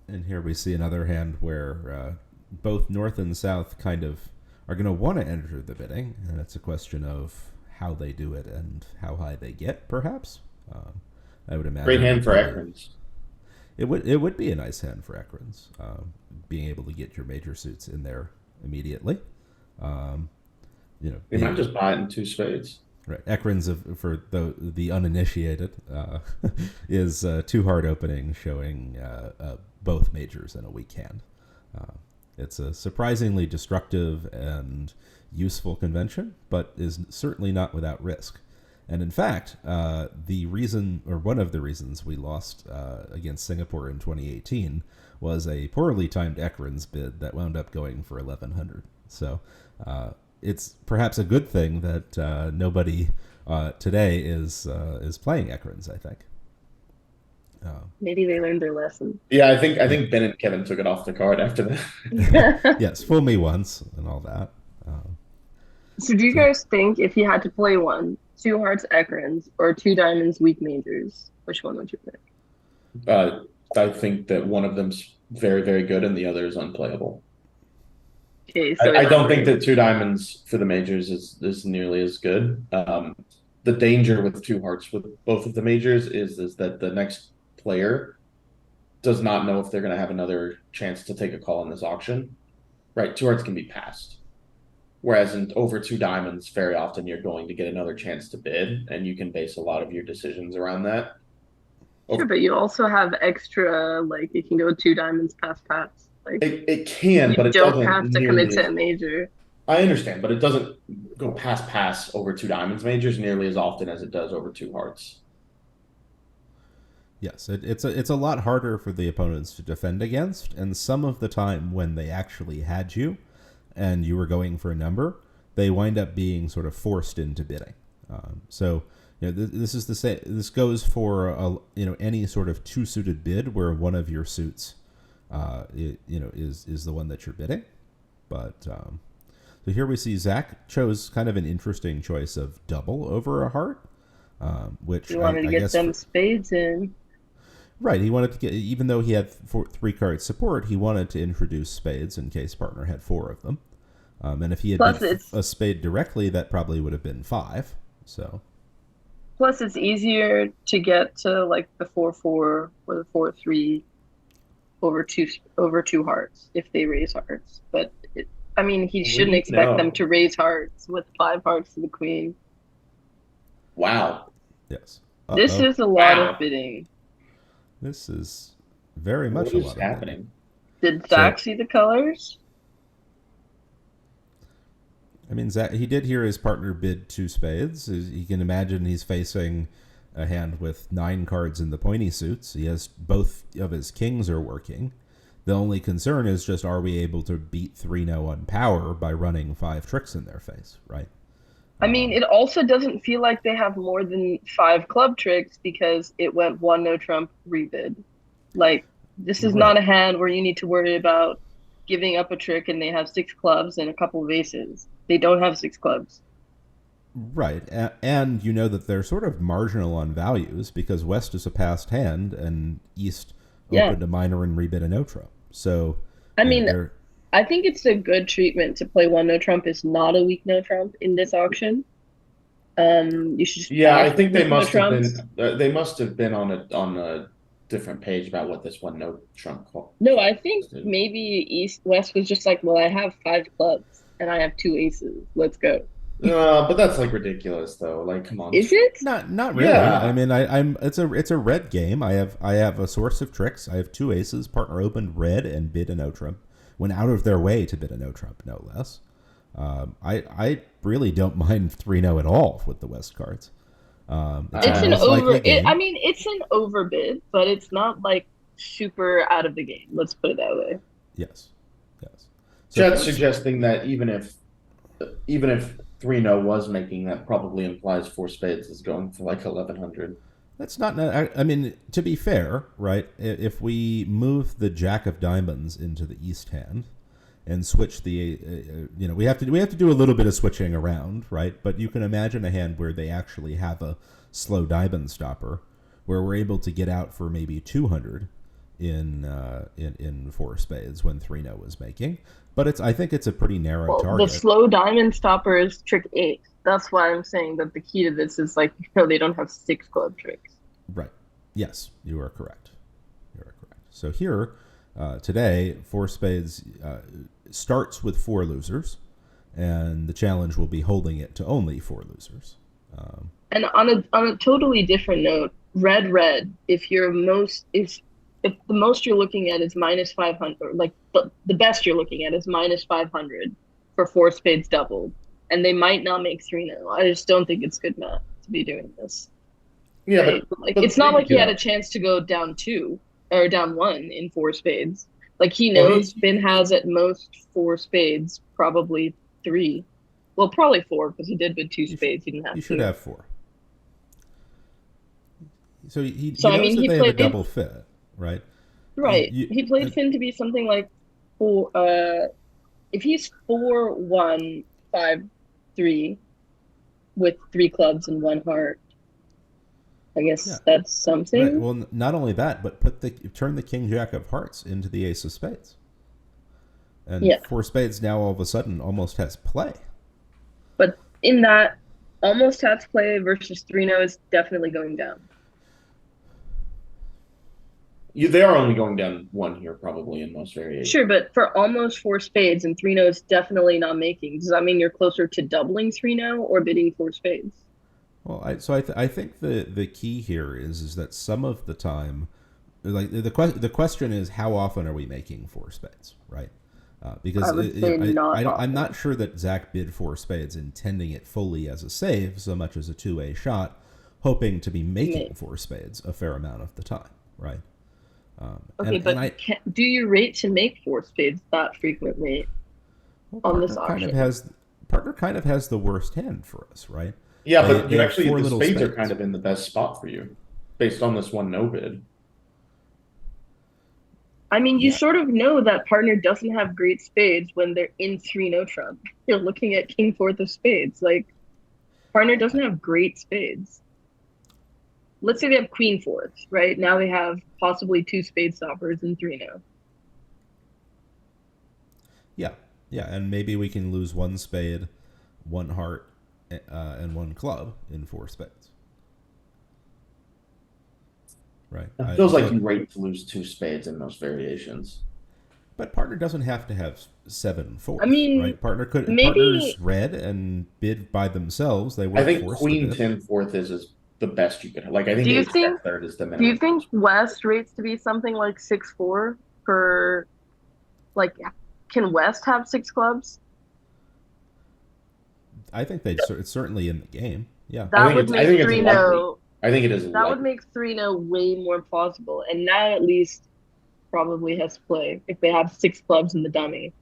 and here we see another hand where both North and South kind of are going to want to enter the bidding, and it's a question of how they do it and how high they get, perhaps. I would imagine. Great hand for Ekrans. It would be a nice hand for Ekrans, being able to get your major suits in there immediately. You might just buy it in two spades. Right, Ekrans for the uninitiated is two hard opening showing both majors in a weak hand. It's a surprisingly destructive and useful convention, but is certainly not without risk. And in fact, the reason, or one of the reasons we lost against Singapore in 2018 was a poorly timed Ekrans bid that wound up going for 1,100. So it's perhaps a good thing that nobody today is playing Ekrans, I think. Maybe they learned their lesson. Yeah, I think Ben and Kevin took it off the card after that. Yes, fool me once and all that. So do you guys think if you had to play one, two hearts Ekrans or two diamonds weak majors, which one would you pick? I think that one of them's very, very good and the other is unplayable. Okay, so I don't think that two diamonds for the majors is nearly as good. The danger with two hearts with both of the majors is that the next player does not know if they're going to have another chance to take a call in this auction. Right, two hearts can be passed. Whereas over two diamonds, very often you're going to get another chance to bid, and you can base a lot of your decisions around that. Sure, but you also have extra, like you can go two diamonds pass. Like it can, but it don't have to commit to a major. I understand, but it doesn't go pass over two diamonds majors nearly as often as it does over two hearts. Yes, it's a lot harder for the opponents to defend against, and some of the time when they actually had you, and you were going for a number, they wind up being sort of forced into bidding. So this is the same. This goes for any sort of two suited bid where one of your suits, is the one that you're bidding. But so here we see Zach chose kind of an interesting choice of double over a heart, which you wanted to get them spades in. Right, he wanted to get, even though he had three card support, he wanted to introduce spades in case partner had four of them. And if he had bid a spade directly, that probably would have been five. So, plus, it's easier to get to like the 4-4 or the 4-3 over two hearts if they raise hearts. But he shouldn't expect them to raise hearts with five hearts to the queen. Wow. Yes. This is a lot of bidding. This is very much a lot of happening. Did Zach see the colors? Zach, he did hear his partner bid two spades. You can imagine he's facing a hand with 9 cards in the pointy suits. He has both of his kings are working. The only concern is just, are we able to beat 3-0 on power by running 5 tricks in their face, right? I mean, it also doesn't feel like they have more than 5 club tricks because it went one no trump rebid. Like, this is Right. not a hand where you need to worry about giving up a trick and they have 6 clubs and a couple of aces. They don't have 6 clubs. Right, and you know that they're sort of marginal on values because West is a passed hand and East Yeah. opened a minor and rebid a no trump. So, I you know, mean, they're I think it's a good treatment to play one no trump is not a weak no trump in this auction. You should just Yeah, I ask for think they weak no must have trumps. been on a different page about what this one no Trump call. No, I think maybe East West was just like, well, I have 5 clubs and I have 2 aces. Let's go. But that's like ridiculous though. Like, come on. Is it? not really. I Yeah. mean, I'm it's a red game. I have a source of tricks. I have 2 aces. Partner opened red and bid a no trump. Went out of their way to bid a no trump, no less. I really don't mind 3-0 at all with the West cards. It's a It's an less likely I game. mean, it's an overbid, but it's not like super out of the game. Let's put it that way. Yes, yes. So Chat's first, suggesting that even if 3-0 was making, that probably implies four spades is going for like 1100. that's not. I mean, to be fair, right? If we move the Jack of Diamonds into the East hand and switch the, we have to do a little bit of switching around, right? But you can imagine a hand where they actually have a slow diamond stopper, where we're able to get out for maybe 200 in four spades when 3-0 is making. But I think it's a pretty narrow Well, the target. slow diamond stopper is trick 8. That's why I'm saying that the key to this is like, they don't have 6 club tricks. Right. Yes, you are correct. You are correct. So here, today, four spades starts with 4 losers, and the challenge will be holding it to only 4 losers. And on a totally different note, red, if the most you're looking at is -500, like the best you're looking at is -500 for 4 spades doubled, and they might not make 3-0. I just don't think it's good math to be doing this. Yeah, Right? Like, it's not like he had a chance to go down 2 or down 1 in 4 spades. Like, he Well, knows Finn has at most 4 spades, probably 3. Well, probably 4 because he did with 2 spades. He didn't have You should 2. have 4. So he So I knows mean, that he they have a played double fit, right? right. He played Finn to be something like 4. If he's 4-1-5-3 with 3 clubs and 1 heart, I guess Yeah. that's Right. something. Well, not only that, but turn the King Jack of Hearts into the Ace of Spades, and Yeah. 4 spades now all of a sudden almost has play. But in that, almost has play versus 3-0 is definitely going down. they are only going down 1 here, probably in most variations. Sure, but for almost 4 spades and 3-0 is definitely not making. Does that mean you're closer to doubling 3-0 or bidding 4 spades? Well, I think the key here is that some of the time, like the question is how often are we making 4 spades, right? Because I would say not I'm often. not sure that Zach bid 4 spades intending it fully as a save so much as a 2-way shot, hoping to be making 4 spades a fair amount of the time, right? Okay, but do you rate to make 4 spades that frequently on this auction? Partner kind of has the worst hand for us, right? Yeah, but They have actually 4 the little spades are spades. kind of in the best spot for you, based on this one no bid. I mean, you sort of know that partner doesn't have great spades when they're in 3-0 trump. You're looking at king fourth of spades. Like, partner doesn't have great spades. Let's say they have queen fourth, right? Now they have possibly 2 spade stoppers in 3-0. Yeah, and maybe we can lose 1 spade, 1 heart, and 1 club in 4 spades. Right. It feels like you rate to lose 2 spades in most variations. But partner doesn't have to have 7-4. I mean, right? maybe Partners red and bid by themselves. They I weren't think forced queen to 10 fourth is the best you could have. Like, I think Do you ace think- jack third is the minimum. do you think West rates to be something like 6-4 for, like, can West have 6 clubs? I think it's certainly in the game. Yeah. That would I think make it's 3-0. I think it is That would make 3-0 way more plausible. And now at least probably has play if they have 6 clubs in the dummy.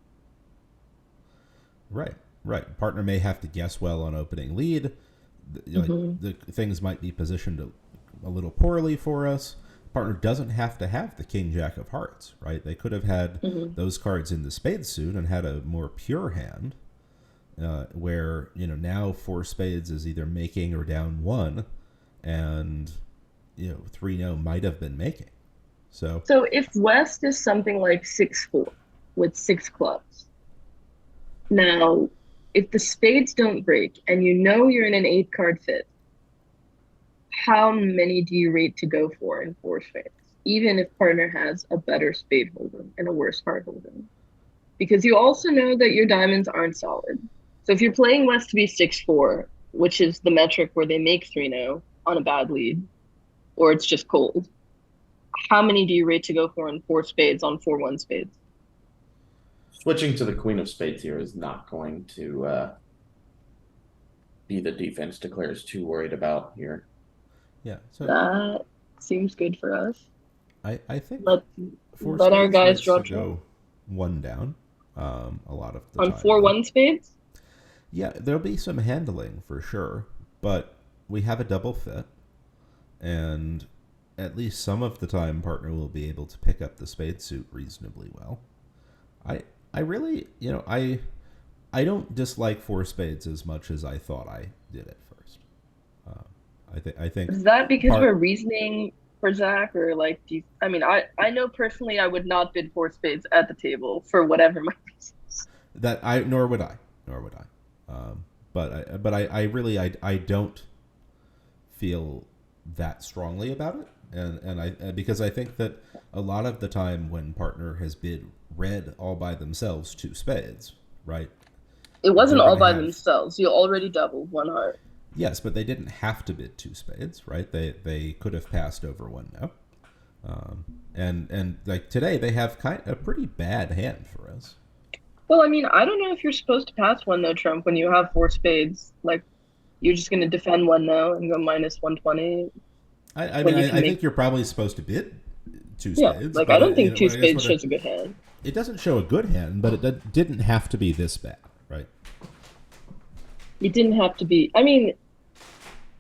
Right. Right. Partner may have to guess well on opening lead. The things might be positioned a little poorly for us. Partner doesn't have to have the king jack of hearts, right? They could have had those cards in the spades suit and had a more pure hand, where now 4 spades is either making or down 1, and 3-0 might have been making. So if West is something like 6-4 with 6 clubs, now if the spades don't break and you're in an 8-card fit, how many do you rate to go for in 4 spades, even if partner has a better spade holding and a worse card holding? Because you also know that your diamonds aren't solid. So if you're playing West to be 6-4, which is the metric where they make 3-0 on a bad lead, or it's just cold, how many do you rate to go for in 4 spades on 4-1 spades? Switching to the queen of spades here is not going to be the defense Declare's too worried about here. Yeah, so that seems good for us. I think let our guys draw go 1 down a lot of the on time. 4-1 spades. Yeah, there'll be some handling for sure, but we have a double fit, and at least some of the time partner will be able to pick up the spade suit reasonably well. I really, I don't dislike 4 spades as much as I thought I did at first. I think is that because we're reasoning for Zach, or like, I know personally I would not bid 4 spades at the table for whatever my reasons. Nor would I. But I really don't feel that strongly about it, and because I think that a lot of the time when partner has bid red all by themselves 2 spades, right? It wasn't all by themselves. You already doubled 1 heart. Yes, but they didn't have to bid 2 spades, right? They could have passed over 1-0. And like today, they have a pretty bad hand for us. Well, I don't know if you're supposed to pass 1-0, Trump, when you have 4 spades. Like, you're just going to defend 1-0 and go minus 120. I think you're probably supposed to bid 2 spades. Like, I don't think 2 spades shows a good hand. It doesn't show a good hand, but it didn't have to be this bad, right? It didn't have to be.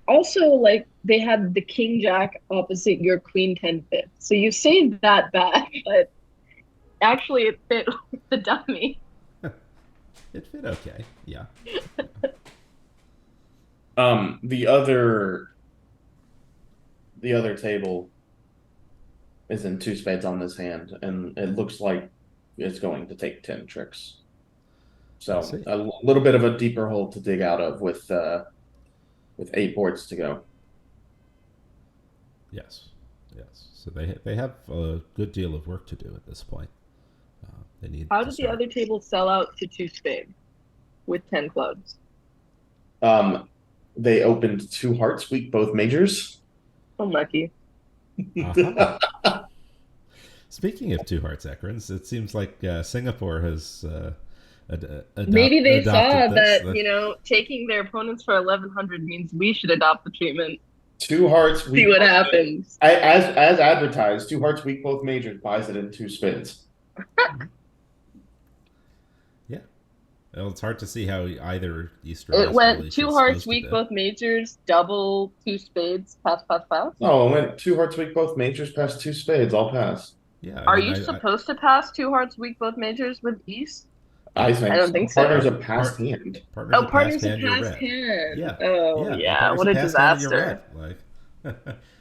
Also, like, they had the king jack opposite your queen 10 fit. So you say that bad, but actually it fit with the dummy. It fit okay, yeah. The other table is in 2 spades on this hand, and it looks like it's going to take 10 tricks. So a little bit of a deeper hole to dig out of with 8 boards to go. Yes. So they have a good deal of work to do at this point. They need. How did the other table sell out to 2 spades with 10 clubs? They opened 2 hearts weak, both majors. Oh, lucky. Uh-huh. Speaking of 2 hearts, Ekrans, it seems like Singapore has maybe they saw that taking their opponents for 1100 means we should adopt the treatment. 2 hearts. See what happens. As advertised, 2 hearts weak, both majors buys it in 2 spades. Yeah. Well, it's hard to see how either East or It West went really 2 hearts weak, both majors, double, 2 spades, pass. No, it went 2 hearts weak, both majors, pass 2 spades, all pass. Yeah. Are you supposed to pass 2 hearts weak, both majors with East? I don't think so. Partner's a passed hand. Partner's a passed hand. Yeah. Oh, yeah. What a disaster.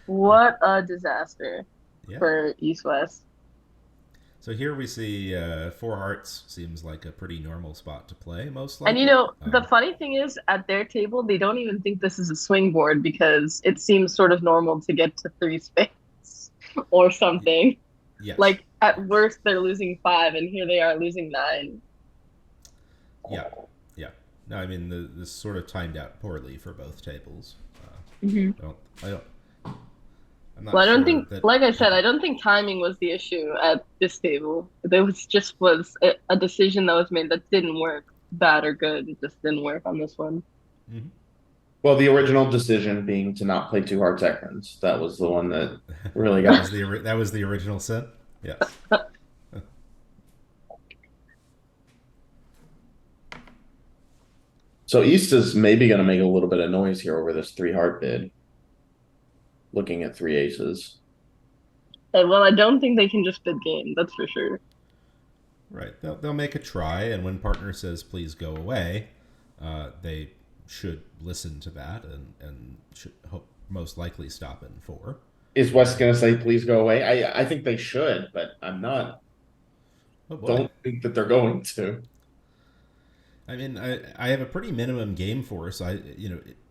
What a disaster for East-West. So here we see 4 hearts seems like a pretty normal spot to play, most likely. And the funny thing is, at their table, they don't even think this is a swing board because it seems sort of normal to get to 3 spades or something. Yes. Like, at worst, they're losing 5, and here they are losing 9. Yeah. No, this sort of timed out poorly for both tables. I'm not I don't sure think, like I said, I don't think timing was the issue at this table. There was a decision that was made that didn't work, bad or good. It just didn't work on this one. Mm-hmm. Well, the original decision being to not play 2 hearts Ekrans. That was the one that really got that was the original sin? Yes. So East is maybe going to make a little bit of noise here over this 3 heart bid. Looking at 3 aces. Well, I don't think they can just bid game. That's for sure. Right. They'll make a try, and when partner says please go away, they should listen to that and should most likely stop in 4. Is West going to say please go away? I think they should, but I'm not. Oh boy. Don't think that they're going to. I mean, I have a pretty minimum game force.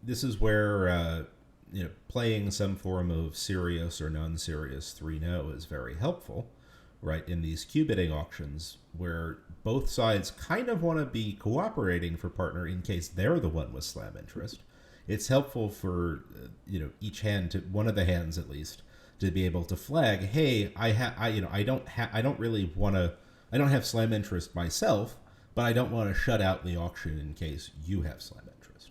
This is where playing some form of serious or non-serious 3-no is very helpful, right? In these Q bidding auctions, where both sides kind of want to be cooperating for partner in case they're the one with slam interest. It's helpful for each hand, to one of the hands at least, to be able to flag, hey, I don't have slam interest myself, but I don't want to shut out the auction in case you have slam interest.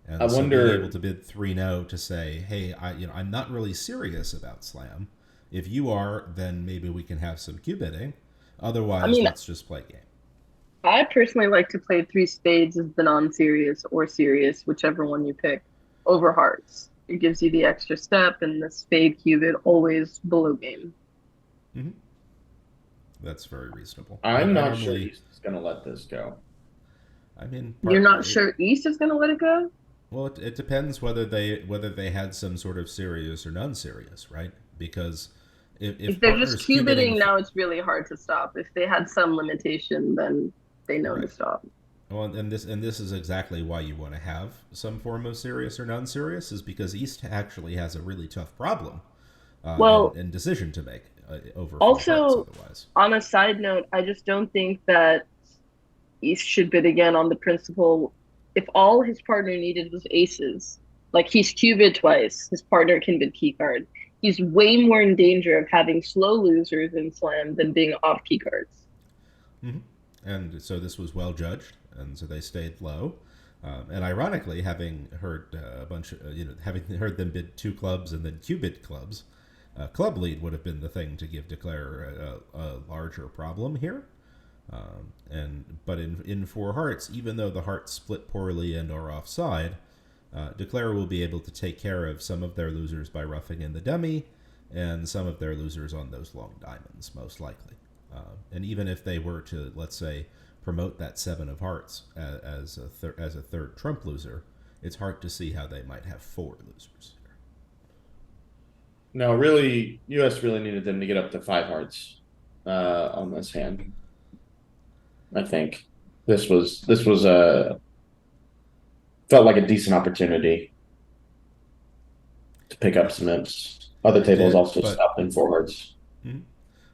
And I wonder, being able to bid 3-no to say, hey, I'm not really serious about slam. If you are, then maybe we can have some Q bidding. Otherwise, let's just play game. I personally like to play 3 spades as the non-serious or serious, whichever one you pick, over hearts. It gives you the extra step, and the spade Q bid always below game. Mm-hmm. That's very reasonable. I'm not sure East is going to let this go. I mean, you're not sure East is going to let it go? Well, it depends whether they had some sort of serious or non-serious, right? Because if they're just Q bidding now, it's really hard to stop. If they had some limitation, then they know to stop. Well, and this is exactly why you want to have some form of serious or non-serious, is because East actually has a really tough problem and decision to make over. Also, otherwise. On a side note, I just don't think that East should bid again on the principle, if all his partner needed was aces, like he's Q bid twice, his partner can bid key card. He's way more in danger of having slow losers in slam than being off key cards. Mm-hmm. And so this was well judged, and so they stayed low. And ironically, having heard a bunch, having heard them bid 2 clubs and then Q bid clubs, club lead would have been the thing to give Declare a larger problem here. But in 4 hearts, even though the hearts split poorly and are offside, Declare will be able to take care of some of their losers by roughing in the dummy, and some of their losers on those long diamonds, most likely. And even if they were to, let's say, promote that 7 of hearts as a third trump loser, it's hard to see how they might have 4 losers. No, really, US really needed them to get up to 5 hearts on this hand. I think this was felt like a decent opportunity to pick up some imps. Other tables also stopped in 4 hearts. Mm-hmm.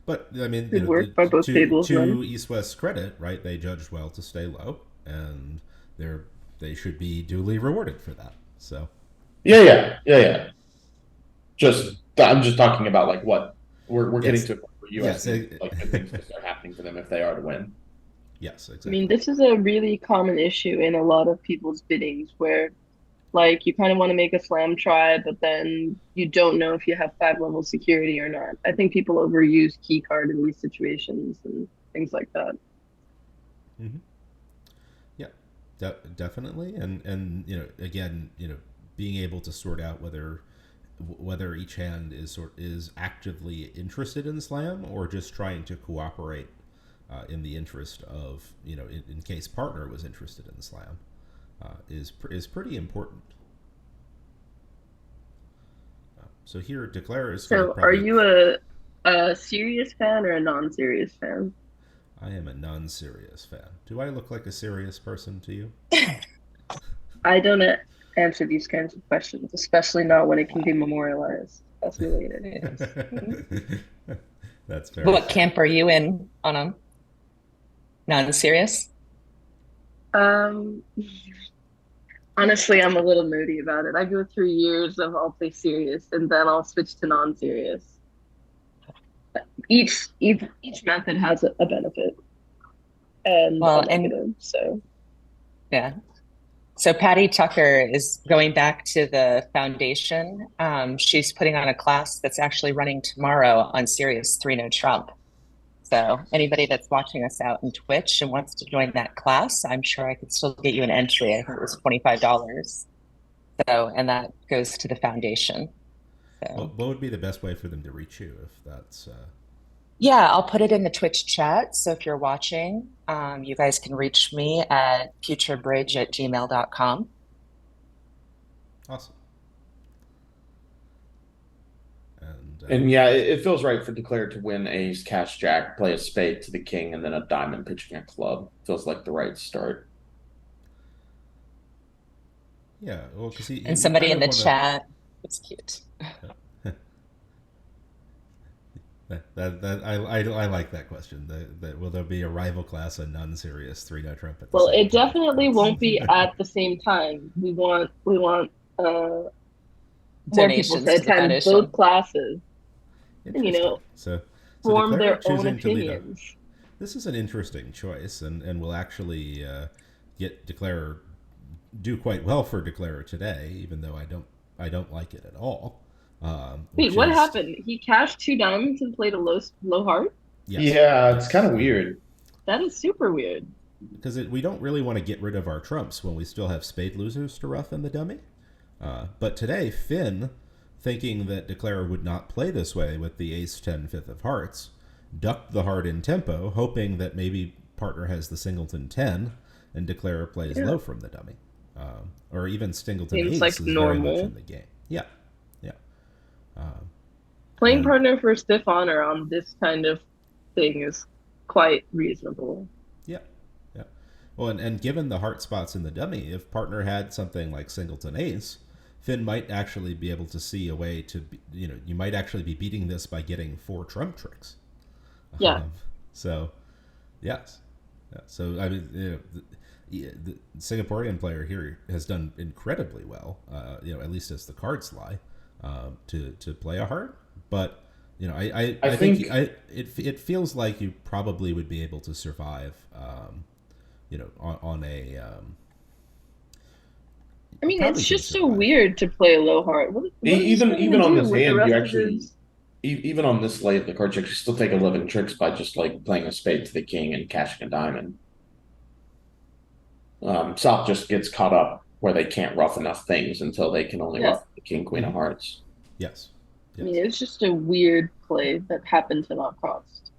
But I mean, it worked by both tables. To East West's credit, right? They judged well to stay low, and they should be duly rewarded for that. So, yeah. I'm just talking about like what we're getting to for US, like good things to start happening for them if they are to win. Yes, exactly. I mean, this is a really common issue in a lot of people's biddings where, like, you kind of want to make a slam try, but then you don't know if you have 5-level security or not. I think people overuse key card in these situations and things like that. Mm-hmm. Yeah, definitely. And again, being able to sort out whether each hand is actively interested in slam or just trying to cooperate in the interest of, in case partner was interested in slam, is pretty important. So here, Declare is. So, are you a serious fan or a non-serious fan? I am a non-serious fan. Do I look like a serious person to you? I don't answer these kinds of questions, especially not when it can be memorialized as related. That's fair. What camp are you in, Anam? Non-serious? Honestly, I'm a little moody about it. I go through years of I'll play serious and then I'll switch to non-serious. Each method has a benefit and a negative. So yeah. So Patty Tucker is going back to the foundation. She's putting on a class that's actually running tomorrow on Serious 3-No Trump. So anybody that's watching us out in Twitch and wants to join that class, I'm sure I could still get you an entry. I think it was $25. So, and that goes to the foundation. So, what would be the best way for them to reach you if that's? Yeah, I'll put it in the Twitch chat. So if you're watching, you guys can reach me at futurebridge@gmail.com. Awesome. And yeah, it feels right for Declare to win ace, cash jack, play a spade to the king, and then a diamond pitching a club. Feels like the right start. Yeah, well, because and somebody in the chat, it's cute. I like that question. Will there be a rival class, a non-serious 3-note trump at the Well, same it time? definitely won't be at the same time. We want more people to attend both classes. And, you know, so form Declare their own opinions. This is an interesting choice, and will actually get Declare do quite well for Declare today, even though I don't like it at all. Wait, what happened? He cashed 2 diamonds and played a low heart? Yes. Yeah, it's kind of weird. That is super weird. Because we don't really want to get rid of our trumps when we still have spade losers to rough in the dummy. But today, Finn, thinking that Declare would not play this way with the ace 10 fifth of hearts, ducked the heart in tempo, hoping that maybe partner has the singleton 10 and Declare plays low from the dummy. Or even singleton ace like is normal. very much in the game. Yeah. Playing partner for stiff honor on this kind of thing is quite reasonable. Yeah. Well, and given the heart spots in the dummy, if partner had something like singleton ace, Finn might actually be able to see a way to, you might actually be beating this by getting 4 trump tricks. Yeah. So, yes. Yeah. So, I mean, the Singaporean player here has done incredibly well, at least as the cards lie, to play a heart. But, I think it feels like you probably would be able to survive, on a... I mean, it's just so weird to play a low heart. Even on this hand, you actually, even on this lay of the card trick, you still take 11 tricks by just like playing a spade to the king and cashing a diamond. Sop just gets caught up where they can't rough enough things until they can only rough the king, queen of hearts. Yes. I mean, it's just a weird play that happened to not cost.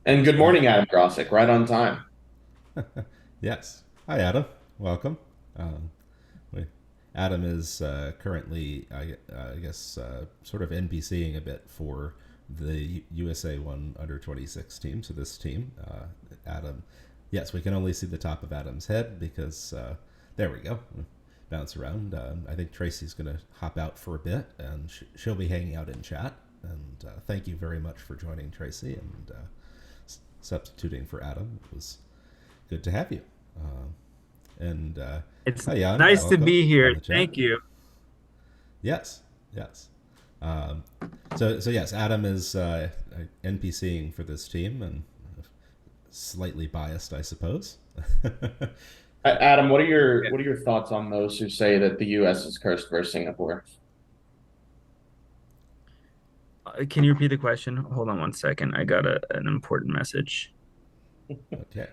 And good morning, Adam Grossack, right on time. Yes. Hi, Adam. Welcome. Adam is currently, I guess, sort of NPCing a bit for the USA1 under 26 team. So this team, Adam, yes, we can only see the top of Adam's head because there we go. Bounce around. I think Tracey's going to hop out for a bit, and she'll be hanging out in chat. And thank you very much for joining, Tracey, and substituting for Adam. It was good to have you. It's Jan, nice to be here. Thank you. Yes. So yes, Adam is NPCing for this team and slightly biased, I suppose. Adam, what are your thoughts on those who say that the U.S. is cursed versus Singapore? Can you repeat the question? Hold on one second. I got an important message. Okay.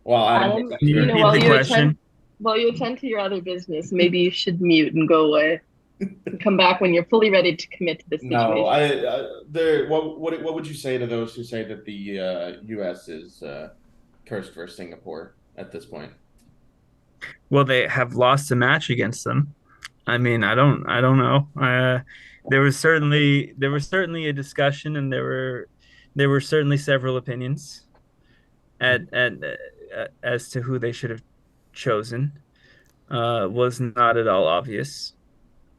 Well, Adam, can you repeat the question? While you attend to your other business, maybe you should mute and go away. And come back when you're fully ready to commit to this situation. No, what would you say to those who say that the U.S. is cursed versus Singapore at this point? Well, they have lost a match against them. I mean, I don't know. There was certainly a discussion, and there were certainly several opinions as to who they should have chosen. Was not at all obvious.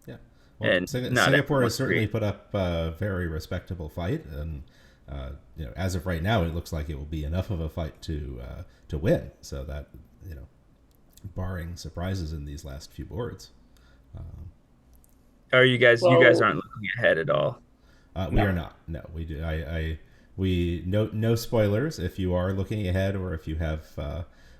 Yeah, well, and Singapore has certainly put up a very respectable fight, and as of right now, it looks like it will be enough of a fight to win. So that barring surprises in these last few boards. Are you guys? You guys aren't looking ahead at all. We are not. No, we do. We no spoilers if you are looking ahead or if you have.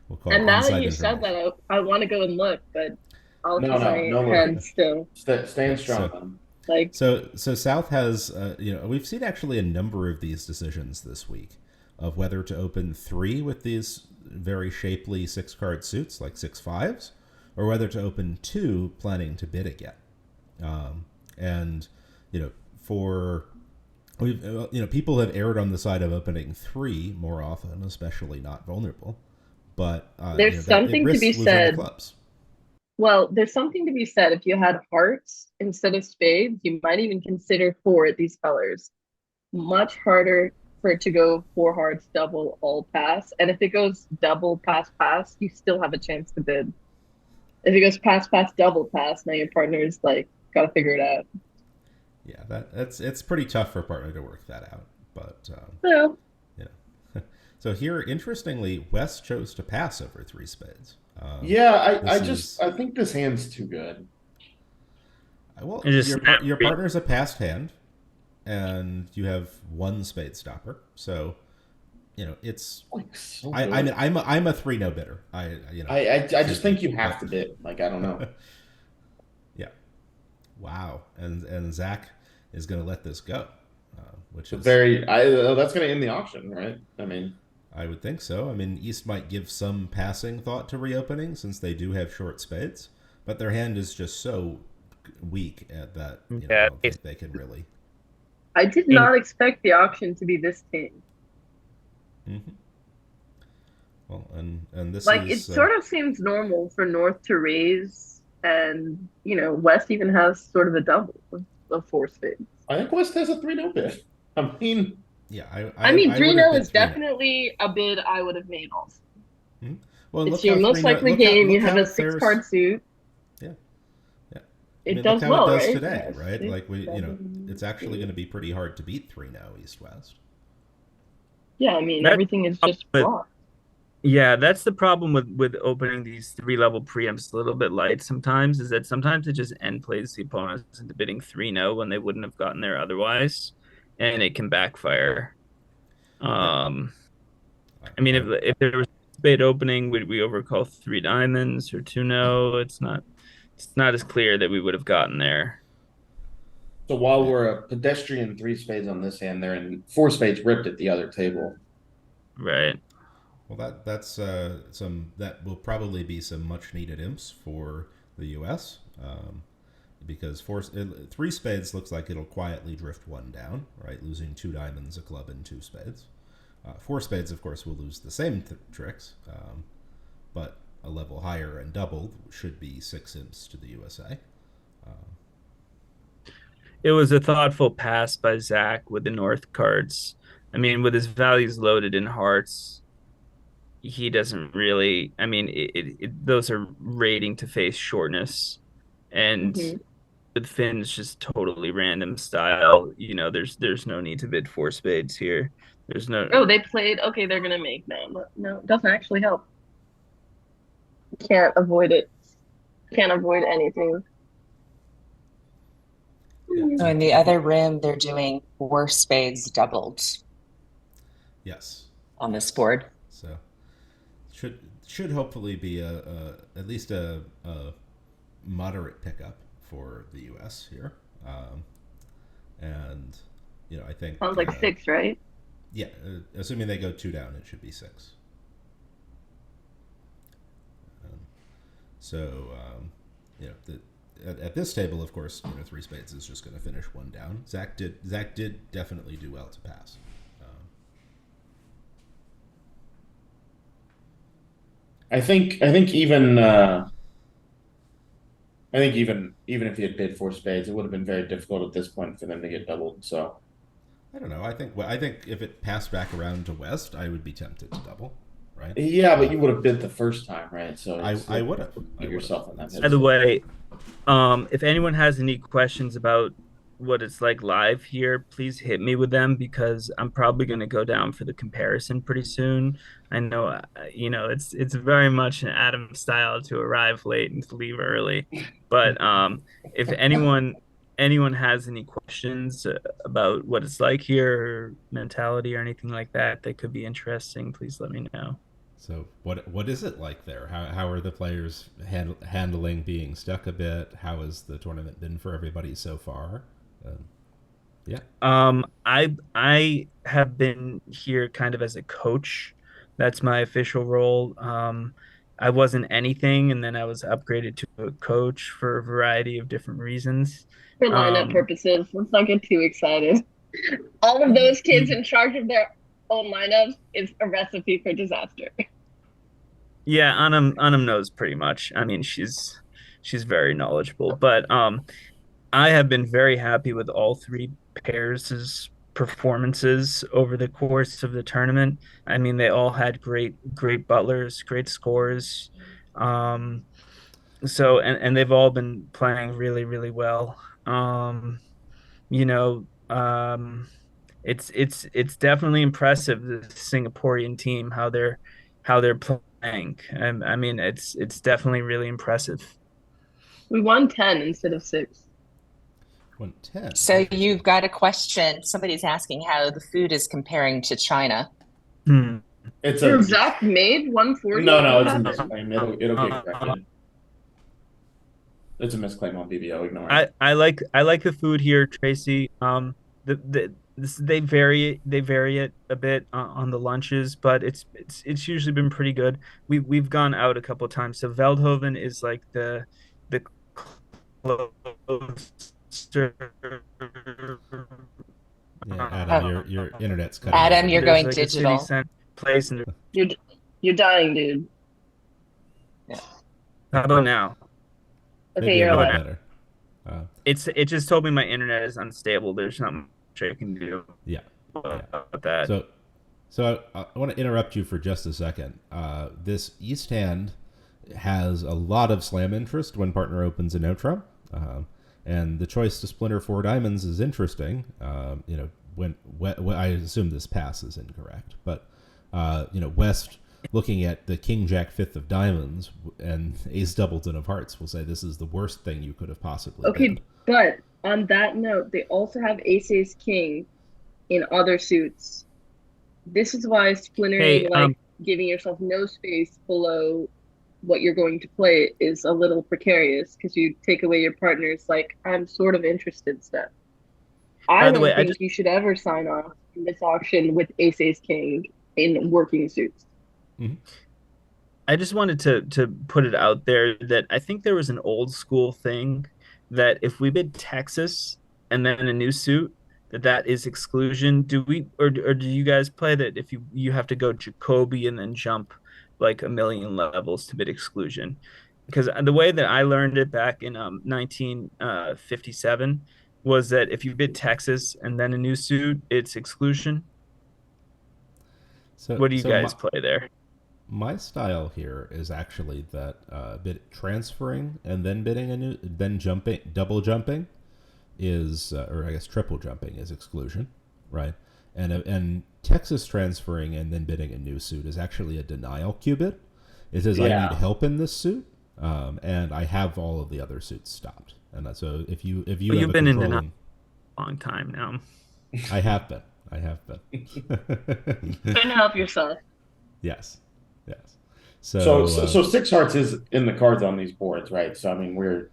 We'll call and it now that you said that, I want to go and look, but I'll keep my hands still. Staying strong. Like, So South has, we've seen actually a number of these decisions this week of whether to open 3 with these very shapely 6-card suits, like 6-5s, or whether to open 2, planning to bid again. And, for people have erred on the side of opening 3 more often, especially not vulnerable. But there's that it something to risks be losing the said. clubs. Well, there's something to be said. If you had hearts instead of spades, you might even consider 4 at these colors. Much harder for it to go 4 hearts, double, all pass. And if it goes double, pass, pass, you still have a chance to bid. If it goes pass, pass, double, pass, now your partner's like, got to figure it out. Yeah, it's pretty tough for a partner to work that out. But, Well, so here, interestingly, West chose to pass over 3 spades. I think this hand's too good. Well, It just your partner's a passed hand, and you have 1 spade stopper. So, it's. Like, so I good. mean, I'm a 3-no bidder. I just think you have to bid. Like, I don't know. Yeah. Wow. And Zach is going to let this go, which is that's going to end the auction, right? I mean, I would think so. I mean, East might give some passing thought to reopening since they do have short spades, but their hand is just so weak at that I don't think they can really. I did not expect the auction to be this tame. Mm-hmm. Well, and this Like, is it sort of seems normal for North to raise, and West even has sort of a double of 4 spades. I think West has a 3-no bid. I mean, yeah. I mean, 3-0 is 3-0. Definitely a bid I would have made also. Mm-hmm. Well, It's your most likely game. You have a 6-card suit. Yeah. It does well, it does right? today, Yeah, right? 6, Like 7, it's actually going to be pretty hard to beat 3-0 East West. Yeah, I mean, everything is just blocked. Yeah, that's the problem with opening these 3-level preempts a little bit light sometimes, is that sometimes it just end plays the opponents into bidding 3-0 when they wouldn't have gotten there otherwise, and it can backfire. I mean, if there was spade opening, would we overcall 3 diamonds or 2-0? It's not as clear that we would have gotten there. so while we're a pedestrian 3 spades on this hand, they're in 4 spades ripped at the other table. Right. Well, that's that will probably be some much needed imps for the U.S. Because 3 spades looks like it'll quietly drift 1 down, right? Losing 2 diamonds, a club, and 2 spades. 4 spades, of course, will lose the same tricks, but a level higher and doubled should be 6 imps to the USA. It was a thoughtful pass by Zach with the North cards. I mean, with his values loaded in hearts, he doesn't really. I mean, those are rating to face shortness, and with Finn's just totally random style. There's no need to bid 4 spades here. There's no. Oh, they played. Okay, they're gonna make now. No, it doesn't actually help. Can't avoid it. Can't avoid anything. So in the other room, they're doing 4 spades doubled. Yes. On this board. So should hopefully be at least a moderate pickup for the U.S. here, and I think sounds like 6, right? Yeah, assuming they go 2 down, it should be 6. At this table, of course, 3 spades is just going to finish 1 down. Zach did definitely do well to pass. I think even if he had bid 4 spades, it would have been very difficult at this point for them to get doubled. So I don't know. I think if it passed back around to West, I would be tempted to double. Right? Yeah, but you would have bid the first time, right? So I would have put yourself in that. By the way, if anyone has any questions about what it's like live here, please hit me with them, because I'm probably going to go down for the comparison pretty soon. I know, it's very much an Adam style to arrive late and to leave early. But if anyone has any questions about what it's like here, or mentality or anything like that could be interesting, please let me know. So what is it like there? How are the players handling being stuck a bit? How has the tournament been for everybody so far? Yeah. I have been here kind of as a coach. That's my official role. I wasn't anything, and then I was upgraded to a coach for a variety of different reasons. For lineup Um, purposes, let's not get too excited. All of those kids in charge of their own lineups is a recipe for disaster. yeah, Anam knows pretty much. I mean, she's very knowledgeable, but I have been very happy with all three pairs' performances over the course of the tournament. I mean, they all had great butlers, great scores. Um, and they've all been playing really well. Um, you know, it's definitely impressive, the Singaporean team, how they're playing. And I mean, it's definitely really impressive. We won 10 instead of 6. 110. So you've got a question. Somebody's asking how the food is comparing to China. Hmm. It's So a Zach made 140? no, it's a What happened? misclaim. It'll get corrected. It's a misclaim on BBO. Ignore it. I like the food here, Tracey. They vary it a bit on the lunches, but it's usually been pretty good. We've gone out a couple of times. So Veldhoven is like the closer. Yeah, Adam, your internet's cutting Adam, out. you're There's going like a city digital. center place, and You're dying, dude. how about now? Okay, Maybe a you're little alive. better. It just told me my internet is unstable. There's not much I can do Yeah. about that. So I want to interrupt you for just a second. This East Hand has a lot of slam interest when partner opens a no trump, and the choice to splinter 4 diamonds is interesting. When I assume this pass is incorrect, but West looking at the King Jack 5th of diamonds and Ace Doubleton of hearts will say this is the worst thing you could have possibly Okay, bid. but on that note, they also have Ace Ace King in other suits. This is why splintering, Hey, giving yourself no space below what you're going to play is a little precarious because you take away your partner's I'm sort of interested stuff. I by the don't way, think you should ever sign off in this auction with Ace Ace King in working suits. I just wanted to put it out there that I think there was an old school thing that if we bid Texas and then a new suit, that is exclusion. Do we or do you guys play that if you have to go Jacoby and then jump like a million levels to bid exclusion? Because the way that I learned it back in 1957 was that if you bid Texas and then a new suit, it's exclusion. So, What do you so guys play there? my style here is actually that transferring and then bidding then double jumping is, or I guess triple jumping is exclusion, right? And Texas transferring and then bidding a new suit is actually a denial qubit. It says I need help in this suit, and I have all of the other suits stopped. And so if you Well, have you've a been in controlling, a long time now. I have been. Trying to help yourself. Yes. So 6 hearts is in the cards on these boards, right? So I mean,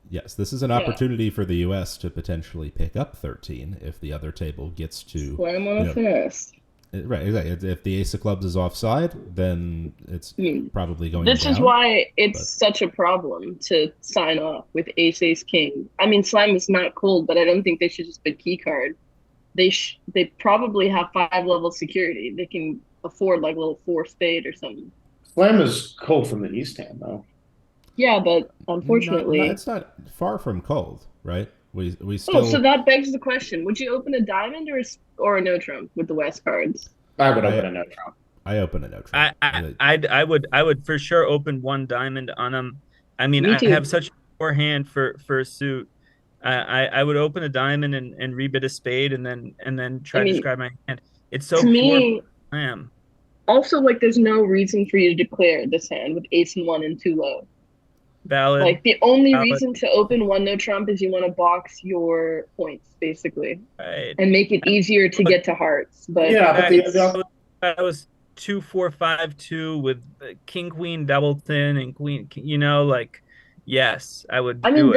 yes, this is an opportunity for the U.S. to potentially pick up 13 if the other table gets to Slam on a finesse. Right, exactly. If the ace of clubs is offside, then it's probably going This down. is why it's such a problem to sign off with Ace Ace King. I mean, Slime is not cold, but I don't think they should just bid key card. They probably have 5-level security. They can afford a little 4 spade or something. Slam is cold from the East Hand, though. Yeah, but unfortunately, it's not far from cold, right? We still. Oh, so that begs the question: would you open a diamond or a no trump with the West cards? I would open a no trump. I open a no trump. I would for sure open 1 diamond on them. I mean, I have such a poor hand for a suit. I would open a diamond and rebid a spade and then try to describe my hand. It's so to pure. Me, I am. Also, there's no reason for you to declare this hand with ace and 1 and 2 low. Valid. The only reason to open 1 no trump is you want to box your points, basically, right, and make it easier to get to hearts. But yeah, that was 2 4 5 2 with King Queen Doubleton and Queen. Yes, I would. I mean,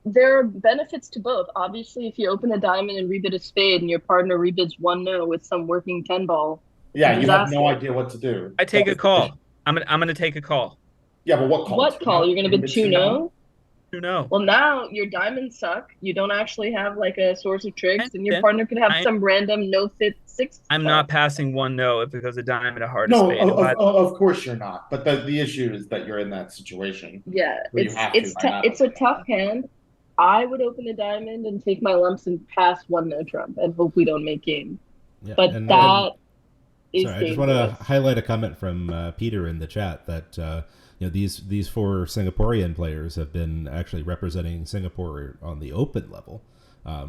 there are benefits to both. Obviously, if you open a diamond and rebid a spade and your partner rebids 1-0 with some working 10 ball, Yeah, you have no disaster. idea what to do. I take a call. I'm gonna take a call. Yeah, but what call? What call? You're going to bid 2-0? You know. Well, now your diamonds suck. You don't actually have like a source of tricks, and your And partner could have some random no fit six. I'm not passing 1-0 if it goes a diamond, a heart, a No, spade. of course you're not. But the issue is that you're in that situation. Yeah, where you have it's a tough hand. I would open a diamond and take my lumps and pass 1-0 trump and hope we don't make game. Yeah, But that is sorry, I just want to highlight a comment from Peter in the chat that these four Singaporean players have been actually representing Singapore on the open level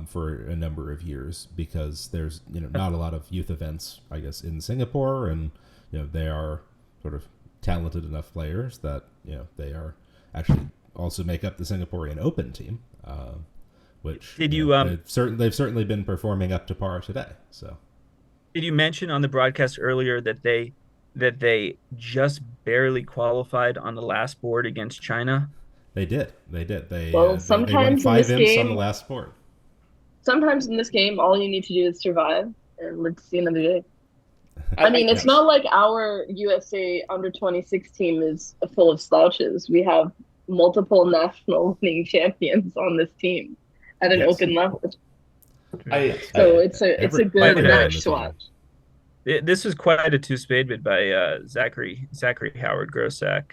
for a number of years, because there's not a lot of youth events, I guess, in Singapore, and they are sort of talented enough players that they are actually also make up the Singaporean Open team, which they've certainly been performing up to par today. So. Did you mention on the broadcast earlier that they just barely qualified on the last board against China? They did. They sometimes they won 5 in this game, on the last board. Sometimes in this game, all you need to do is survive and let's see another day. I mean, it's not like our USA under-26 team is full of slouches. We have multiple national winning champions on this team at an open level. It's a good match to watch. This was quite a two-spade bid by Zachary Howard Grossack.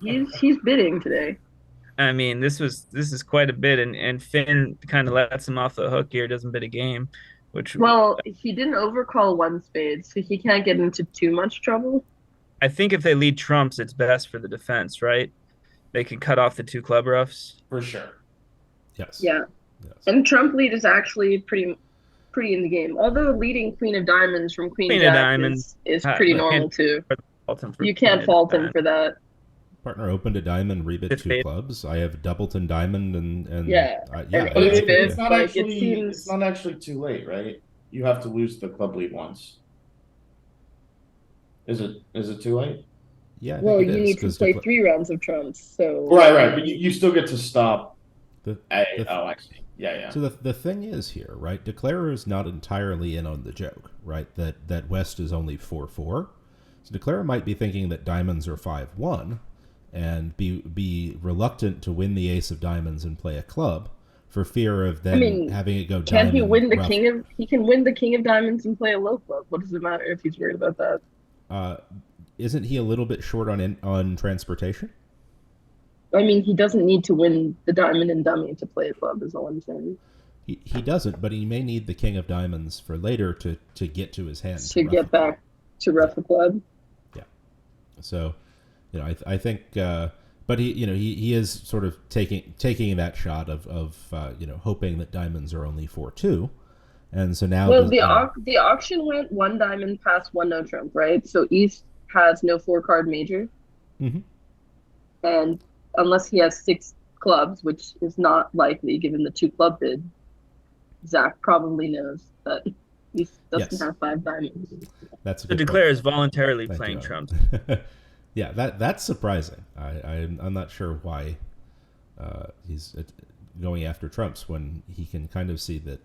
He's bidding today. I mean, this is quite a bid, and Finn kind of lets him off the hook here. Doesn't bid a game, he didn't overcall 1 spade, so he can't get into too much trouble. I think if they lead trumps, it's best for the defense, right? They can cut off the 2 club roughs for sure. Yes. Yeah. Yes. And trump lead is actually pretty in the game. Although leading queen of diamonds from queen of diamonds is pretty normal too. You can't fault him for that. Partner opened a diamond, rebid 2 clubs. I have doubleton diamond and it's not actually too late, right? You have to lose the club lead once. Is it too late? Yeah. Well, you need to play 3 rounds of trumps. So right, but you still get to stop. I see. Yeah. So the thing is here, right? Declarer is not entirely in on the joke, right? That West is only 4-4. So Declarer might be thinking that diamonds are 5-1. And be reluctant to win the ace of diamonds and play a club for fear of then having it go diamond. Can he win the king of? He can win the king of diamonds and play a low club. What does it matter if he's worried about that? Isn't he a little bit short on transportation? I mean, he doesn't need to win the diamond and dummy to play a club. Is all I'm saying. He doesn't, but he may need the king of diamonds for later to get to his hand to get back to rough a club. Yeah. So. I think, but he is sort of taking that shot of hoping that diamonds are only 4-2, and so now. Well, the auction went 1 diamond past 1-0 trump, right? So East has no 4-card major, and unless he has 6 clubs, which is not likely given the 2 club bid, Zach probably knows that East doesn't have 5 diamonds. That's the Declare is voluntarily playing trumps. Yeah, that's surprising. I'm not sure why he's going after trumps when he can kind of see that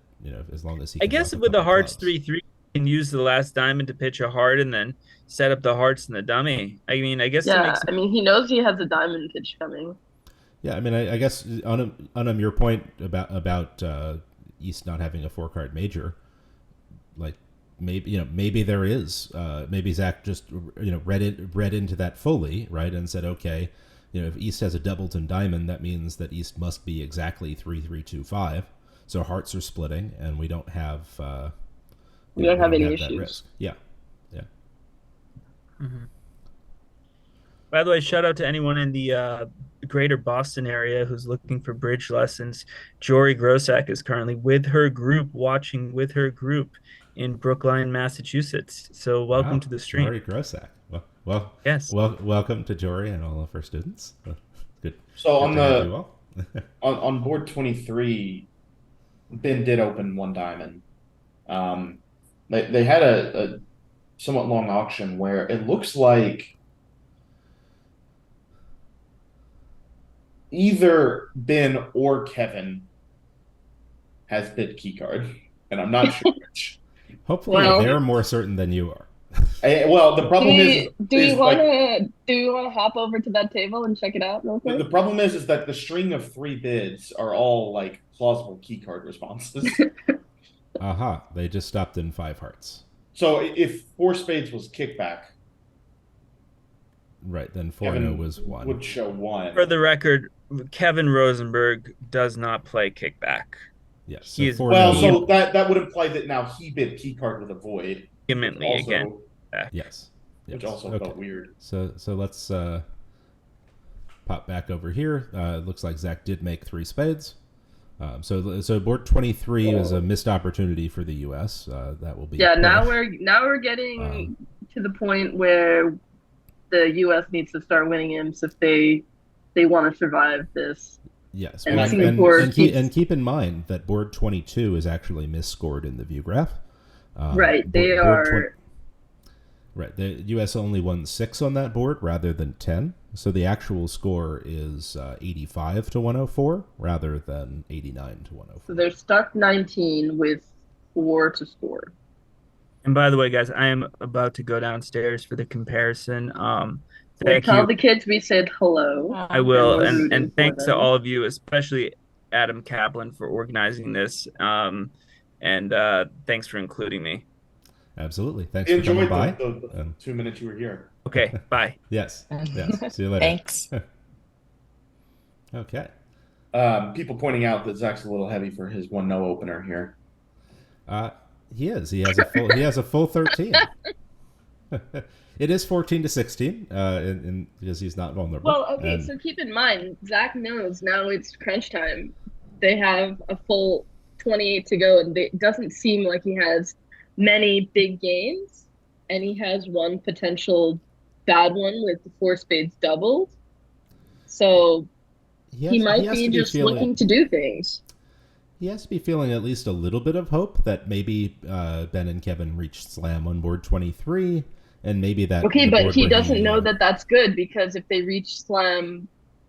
as long as he. I guess with the hearts 3-3, he can use the last diamond to pitch a heart and then set up the hearts in the dummy. I mean, I guess. Yeah, I mean, he knows he has a diamond pitch coming. Yeah, I mean, I guess on your point about East not having a 4-card major, like. Maybe there is. Maybe Zach just read into that fully, right, and said, okay, if East has a doubleton diamond, that means that East must be exactly 3-3-2-5. So hearts are splitting, and we don't have. We don't have any issues. Risk. Yeah. Mm-hmm. By the way, shout out to anyone in the greater Boston area who's looking for bridge lessons. Jory Grossack is currently watching with her group in Brookline, Massachusetts. So welcome to the stream. Jory Grossack. Well, yes. Welcome to Jory and all of our students. Good. So on board 23, Ben did open 1 diamond. They had a somewhat long auction where it looks like either Ben or Kevin has bid keycard, and I'm not sure which. Hopefully, Well, they're more certain than you are. Well, the problem do is you want like to hop over to that table and check it out real quick? the problem is that the string of 3 bids are all like plausible keycard responses. Aha! They just stopped in 5 hearts. So if 4 spades was kickback, Right, then 4-0 Kevin was 1. would show 1. For the record, Kevin Rosenberg does not play kickback. Yes, so He's 4-0 Well, was so 1. that would imply that now he bid keycard with a void, vehemently also, again. Back. Yes. which also felt weird. So let's pop back over here. It looks like Zach did make 3 spades. So board 23 is a missed opportunity for the U.S. That will be now we're getting to the point where the U.S. needs to start winning imps if they want to survive this. Yes, And well, Singapore and keep in mind that board 22 is actually misscored in the view graph. Right, they are. Right, the U.S. only won 6 on that board rather than 10, so the actual score is 85 to 104 rather than 89 to 104. So they're stuck 19 with 4 to score. And by the way, guys, I am about to go downstairs for the comparison. Tell the kids we said hello. I will, And and thanks to all of you, especially Adam Kaplan, for organizing this. And thanks for including me. Absolutely. Thanks for coming by. The 2 minutes you were here. Okay, bye. Yes. See you later. Thanks. Okay. People pointing out that Zach's a little heavy for his 1-0 opener here. He is. He has a full 13. It is 14 to 16, because he's not vulnerable. Well, okay, so keep in mind, Zach knows now it's crunch time. They have a full 28 to go, and it doesn't seem like he has many big games, and he has one potential bad one with the 4 spades doubled. So he might be just looking to do things. He has to be feeling at least a little bit of hope that maybe Ben and Kevin reached slam on board 23, and maybe that... Okay, but he doesn't know that that's good, because if they reach slam,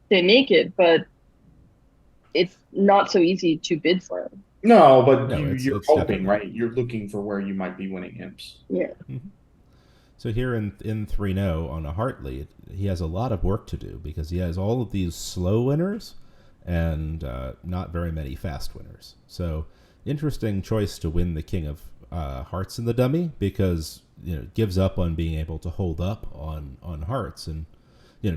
they make it, but it's not so easy to bid slam. No, but you're it's hoping, definitely... right? You're looking for where you might be winning imps. Yeah. Mm-hmm. So here in 3-0 on a heart lead, he has a lot of work to do, because he has all of these slow winners and not very many fast winners. So interesting choice to win the king of hearts in the dummy, because it gives up on being able to hold up on hearts. And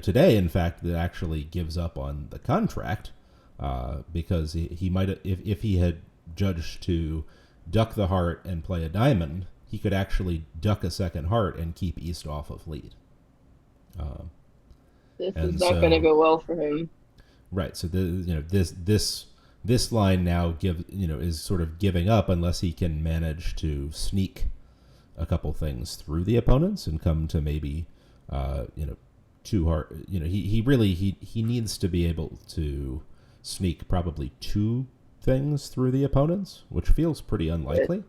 today, in fact, it actually gives up on the contract, because he might, if he had judged to duck the heart and play a diamond, he could actually duck a second heart and keep East off of lead. This is not going to go well for him. Right. So this line now is sort of giving up unless he can manage to sneak a couple things through the opponents and come to maybe 2 heart. He needs to be able to sneak probably 2 things through the opponents, which feels pretty unlikely.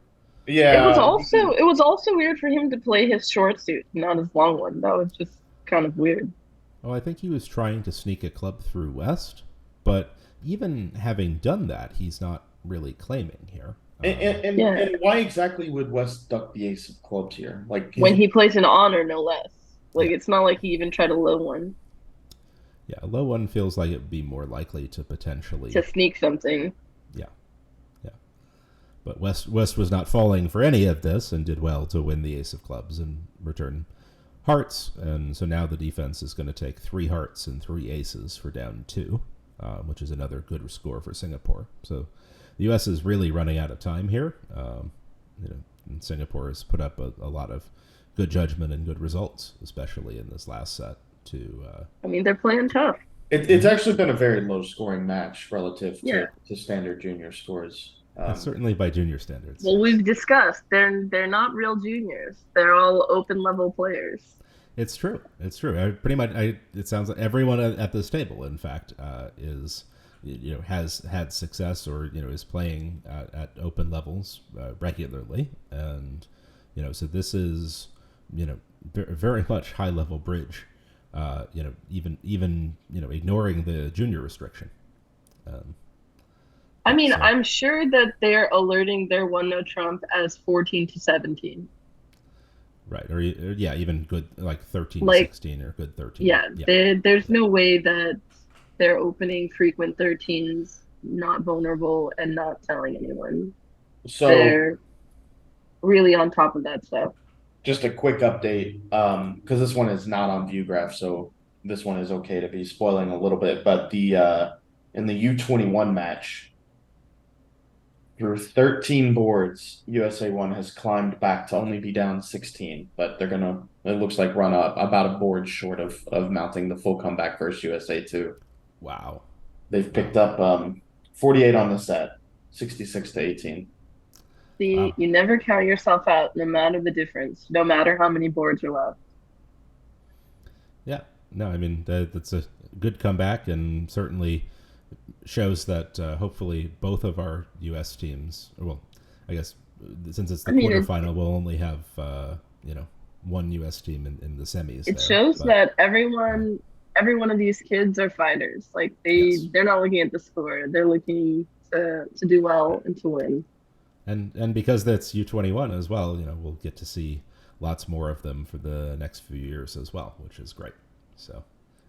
Yeah. It was also weird for him to play his short suit, not his long one. That was just kind of weird. Oh, I think he was trying to sneak a club through West, but even having done that, he's not really claiming here. And why exactly would West duck the ace of clubs here? Like when he plays an honor, no less. It's not like he even tried a low one. Yeah, a low one feels like it would be more likely to potentially sneak something. Yeah. But West was not falling for any of this and did well to win the ace of clubs and return hearts. And so now the defense is going to take 3 hearts and 3 aces for down 2, which is another good score for Singapore. So the U.S. is really running out of time here. And Singapore has put up a lot of good judgment and good results, especially in this last set. They're playing tough. It's actually been a very low-scoring match relative to standard junior scores. Certainly by junior standards. Well, we've discussed they're not real juniors. They're all open-level players. It's true. It sounds like everyone at this table, in fact, is has had success or is playing at open levels regularly, and so this is very much high-level bridge even ignoring the junior restriction. I mean, So- I'm sure that they're alerting their one no trump as 14 to 17. Right, or even good like 13 to Like, 16 or good 13. Yeah, there's no way that they're opening frequent 13s, not vulnerable, and not telling anyone. So They're really on top of that stuff. just a quick update, because this one is not on ViewGraph, so this one is okay to be spoiling a little bit. But the in the U21 match, through 13 boards, USA1 has climbed back to only be down 16, but they're gonna, it looks like, run up about a board short of mounting the full comeback versus USA2. Wow. They've picked up 48 on the set, 66 to 18. See, Wow. you never count yourself out, no matter the difference, no matter how many boards are left. Yeah, no, I mean that's a good comeback, and certainly shows that hopefully both of our U.S. teams, well, I guess since it's the quarterfinal, we'll only have one U.S. team in the semis. It shows that every one of these kids are fighters. Like they're not looking at the score; they're looking to do well and to win. And because that's U21 as well, we'll get to see lots more of them for the next few years as well, which is great. So,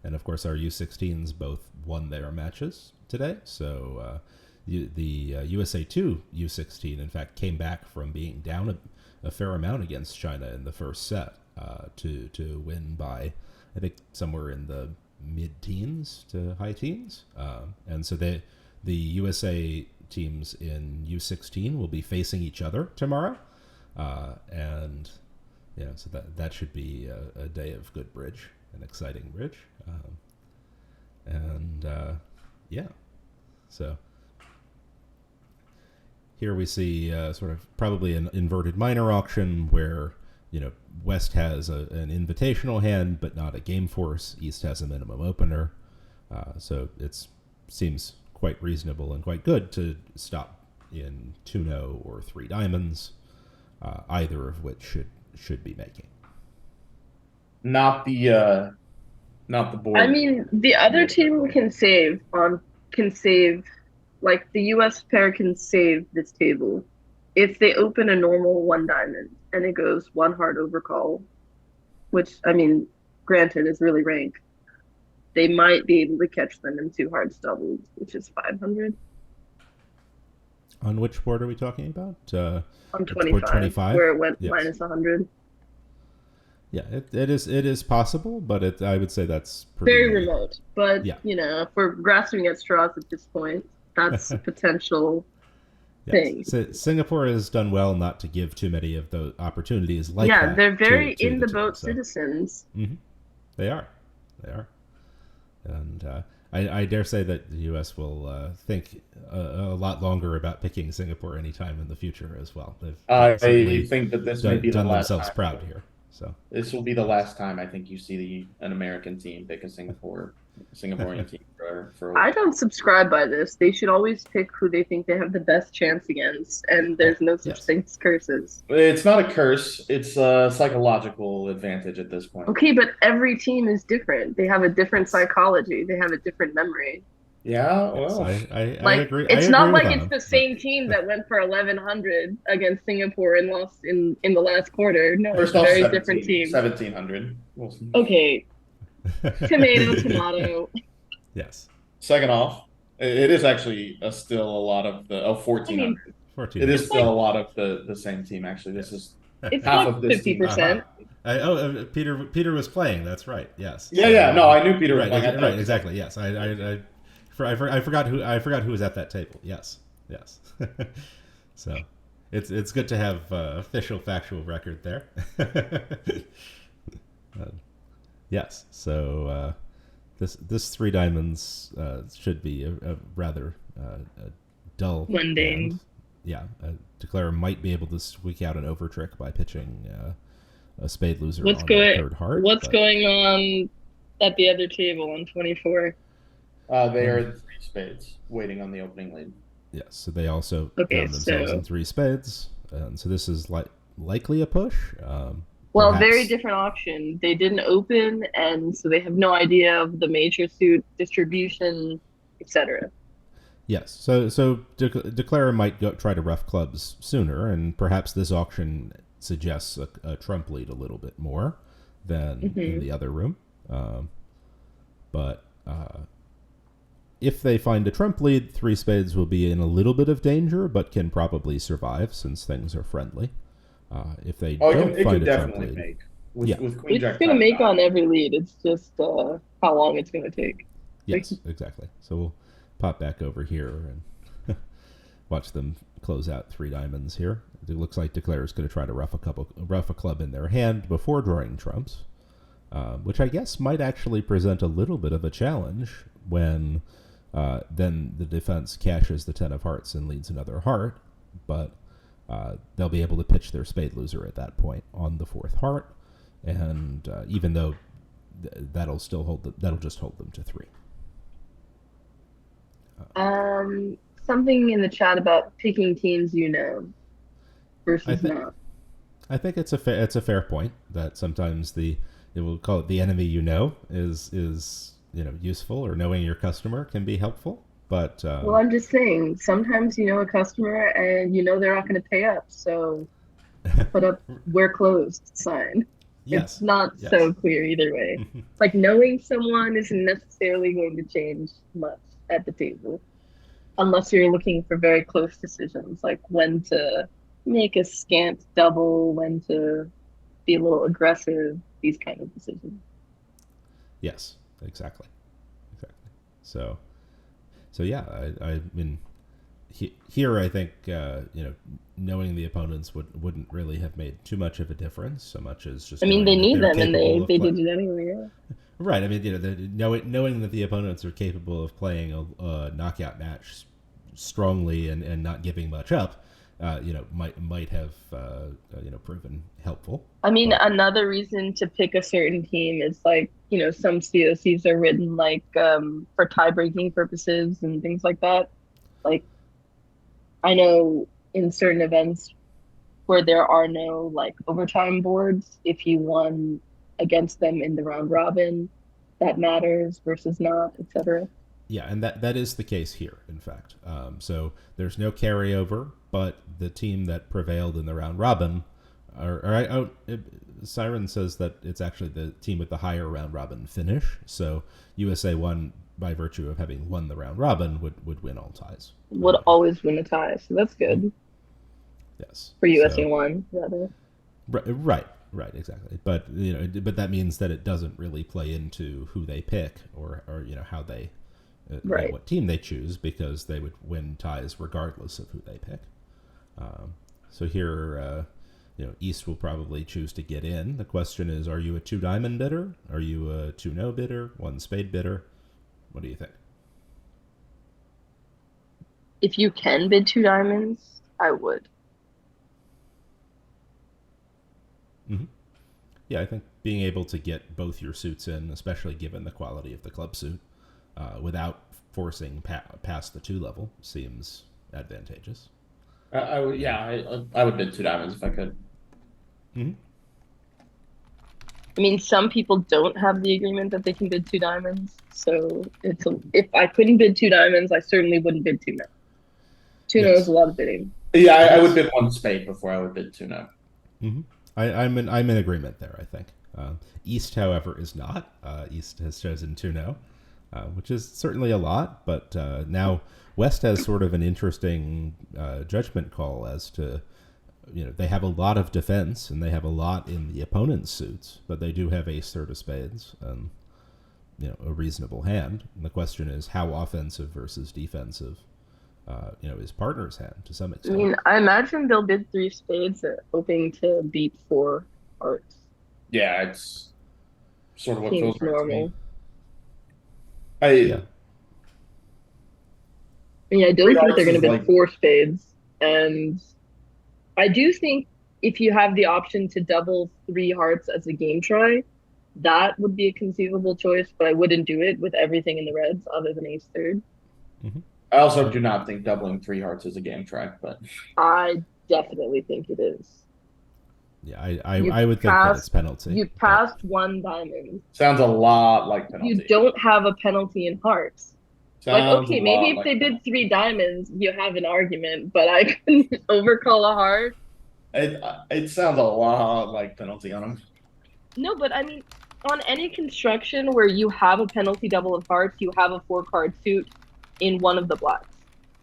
and of course our U16s both won their matches today. So the USA2 U16 in fact came back from being down a fair amount against China in the first set to win by I think somewhere in the mid-teens to high teens. And so the USA teams in U16 will be facing each other tomorrow, and so that should be a day of good bridge, an exciting bridge, so here we see sort of probably an inverted minor auction where West has an invitational hand but not a game force. East has a minimum opener, so it seems quite reasonable and quite good to stop in 2-0 or 3 diamonds, either of which should be making. Not the board. I mean, the other team can save, like the US pair can save this table if they open a normal 1 diamond and it goes 1 hard overcall, which I mean, granted is really rank. They might be able to catch them in 2 hearts doubled, which is 500. On which board are we talking about? On 25, where it went minus 100. Yeah, it is possible, but I would say that's very remote. But if we're grasping at straws at this point, that's a potential thing. So Singapore has done well not to give too many of those opportunities like that. Yeah, they're very in the boat citizens. Mm-hmm. They are. And I dare say that the U.S. will think a lot longer about picking Singapore anytime in the future as well. I think that this may be the last themselves time. proud here. So this will be the last time I think you see an American team pick a Singaporean team for. I don't subscribe by this. They should always pick who they think they have the best chance against, and there's no such thing as curses. It's not a curse. It's a psychological advantage at this point. Okay, but every team is different. They have a different psychology. They have a different memory. Yeah, well, I agree. It's not like it's the same team that went for 1100 against Singapore and lost in the last quarter. No, it's a very different team. 1700. Okay. Tomato. Yes. Second off, it is actually still a lot of the 1400. 14. It is still a lot of the same team. Actually, this is it's half like of this 50%. Peter was playing. That's right. Yes. Yeah. No, I knew Peter was playing. Right. Exactly. Yes. I forgot who was at that table. Yes. So, it's good to have official factual record there. Yes. So this 3 diamonds should be a rather dull mundane. hand. Yeah. Declare might be able to squeak out an over trick by pitching a spade loser on the 3rd heart. What's going on at the other table on 24? They are in 3 spades, waiting on the opening lead. Yes, so they also found themselves in 3 spades, and so this is likely a push. Well, very perhaps. different auction. They didn't open, and so they have no idea of the major suit distribution, etc. Yes. So Declare might try to rough clubs sooner, and perhaps this auction suggests a trump lead a little bit more than in the other room. But if they find a trump lead, three spades will be in a little bit of danger, but can probably survive since things are friendly. If they don't find a trump lead, make with Queen It's Jack gonna tie make tie. on every lead. It's just how long it's gonna take. yes, exactly. So we'll pop back over here and watch them close out three diamonds here. It looks like Declare is going to try to rough a club in their hand before drawing trumps, which I guess might actually present a little bit of a challenge when then the defense cashes the 10 of hearts and leads another heart, but they'll be able to pitch their spade loser at that point on the fourth heart, and even though that'll just hold them to three. Something in the chat about picking teams versus not. I think it's a fair point that sometimes we'll call it the enemy is useful, or knowing your customer can be helpful. But well, I'm just saying, sometimes you know a customer and you know they're not going to pay up, so put up "we're closed" sign. yes, It's not so clear either way. Like, knowing someone isn't necessarily going to change much at the table, unless you're looking for very close decisions, like when to make a scant double, when to be a little aggressive, these kind of decisions. Yes, exactly. So yeah, I mean, here I think knowing the opponents wouldn't really have made too much of a difference, so much as just. I mean, they need them, and they play. did it anyway. Yeah. Right. I mean, knowing that the opponents are capable of playing a knockout match strongly and not giving much up, might have proven helpful. I mean, another reason to pick a certain team is like, some COCs are written like for tie-breaking purposes and things like that. Like, I know in certain events where there are no like overtime boards, if you won against them in the round robin, that matters versus not, etc. Yeah, and that is the case here, in fact. So there's no carryover, but the team that prevailed in the round robin, Siren says that it's actually the team with the higher round robin finish. So USA1, by virtue of having won the round robin, would win all ties. Would always win a tie, so that's good. Yes. For USA1, rather. Right, exactly. But but that means that it doesn't really play into who they pick or how they what team they choose, because they would win ties regardless of who they pick. So here, East will probably choose to get in. The question is, are you a 2 diamond bidder? Are you a 2 no bidder? 1 spade bidder? What do you think? If you can bid 2 diamonds, I would. Mm-hmm. Yeah, I think being able to get both your suits in, especially given the quality of the club suit, without forcing past the 2 level, seems advantageous. I would bid 2 diamonds if I could. Mm-hmm. I mean, some people don't have the agreement that they can bid 2 diamonds, so if I couldn't bid 2 diamonds, I certainly wouldn't bid 2 no. 2 no is a lot of bidding. Yeah, I would bid 1 spade before I would bid 2 no. Mm-hmm. I'm in agreement there, I think. East, however, is not. East has chosen 2 no, which is certainly a lot, but now West has sort of an interesting judgment call as to, they have a lot of defense and they have a lot in the opponent's suits, but they do have ace third of spades and a reasonable hand. And the question is how offensive versus defensive his partner's hand to some extent. I mean, I imagine they'll bid 3 spades, hoping to beat 4 hearts. Yeah, it's sort of what Seems feels right normal. to me. I don't think they're going to bid 4 spades, and I do think if you have the option to double 3 hearts as a game try, that would be a conceivable choice, but I wouldn't do it with everything in the reds other than ace third. Mm-hmm. I also do not think doubling 3 hearts is a game try, but I definitely think it is. Yeah, I would think that it's penalty. You passed one diamond. Sounds a lot like penalty. You don't have a penalty in hearts. Like, Sounds okay, a maybe lot if like they did penalty. 3 diamonds, you have an argument, but I couldn't overcall a heart. It sounds a lot like penalty on him. No, but I mean, on any construction where you have a penalty double of hearts, you have a 4-card suit in one of the blacks.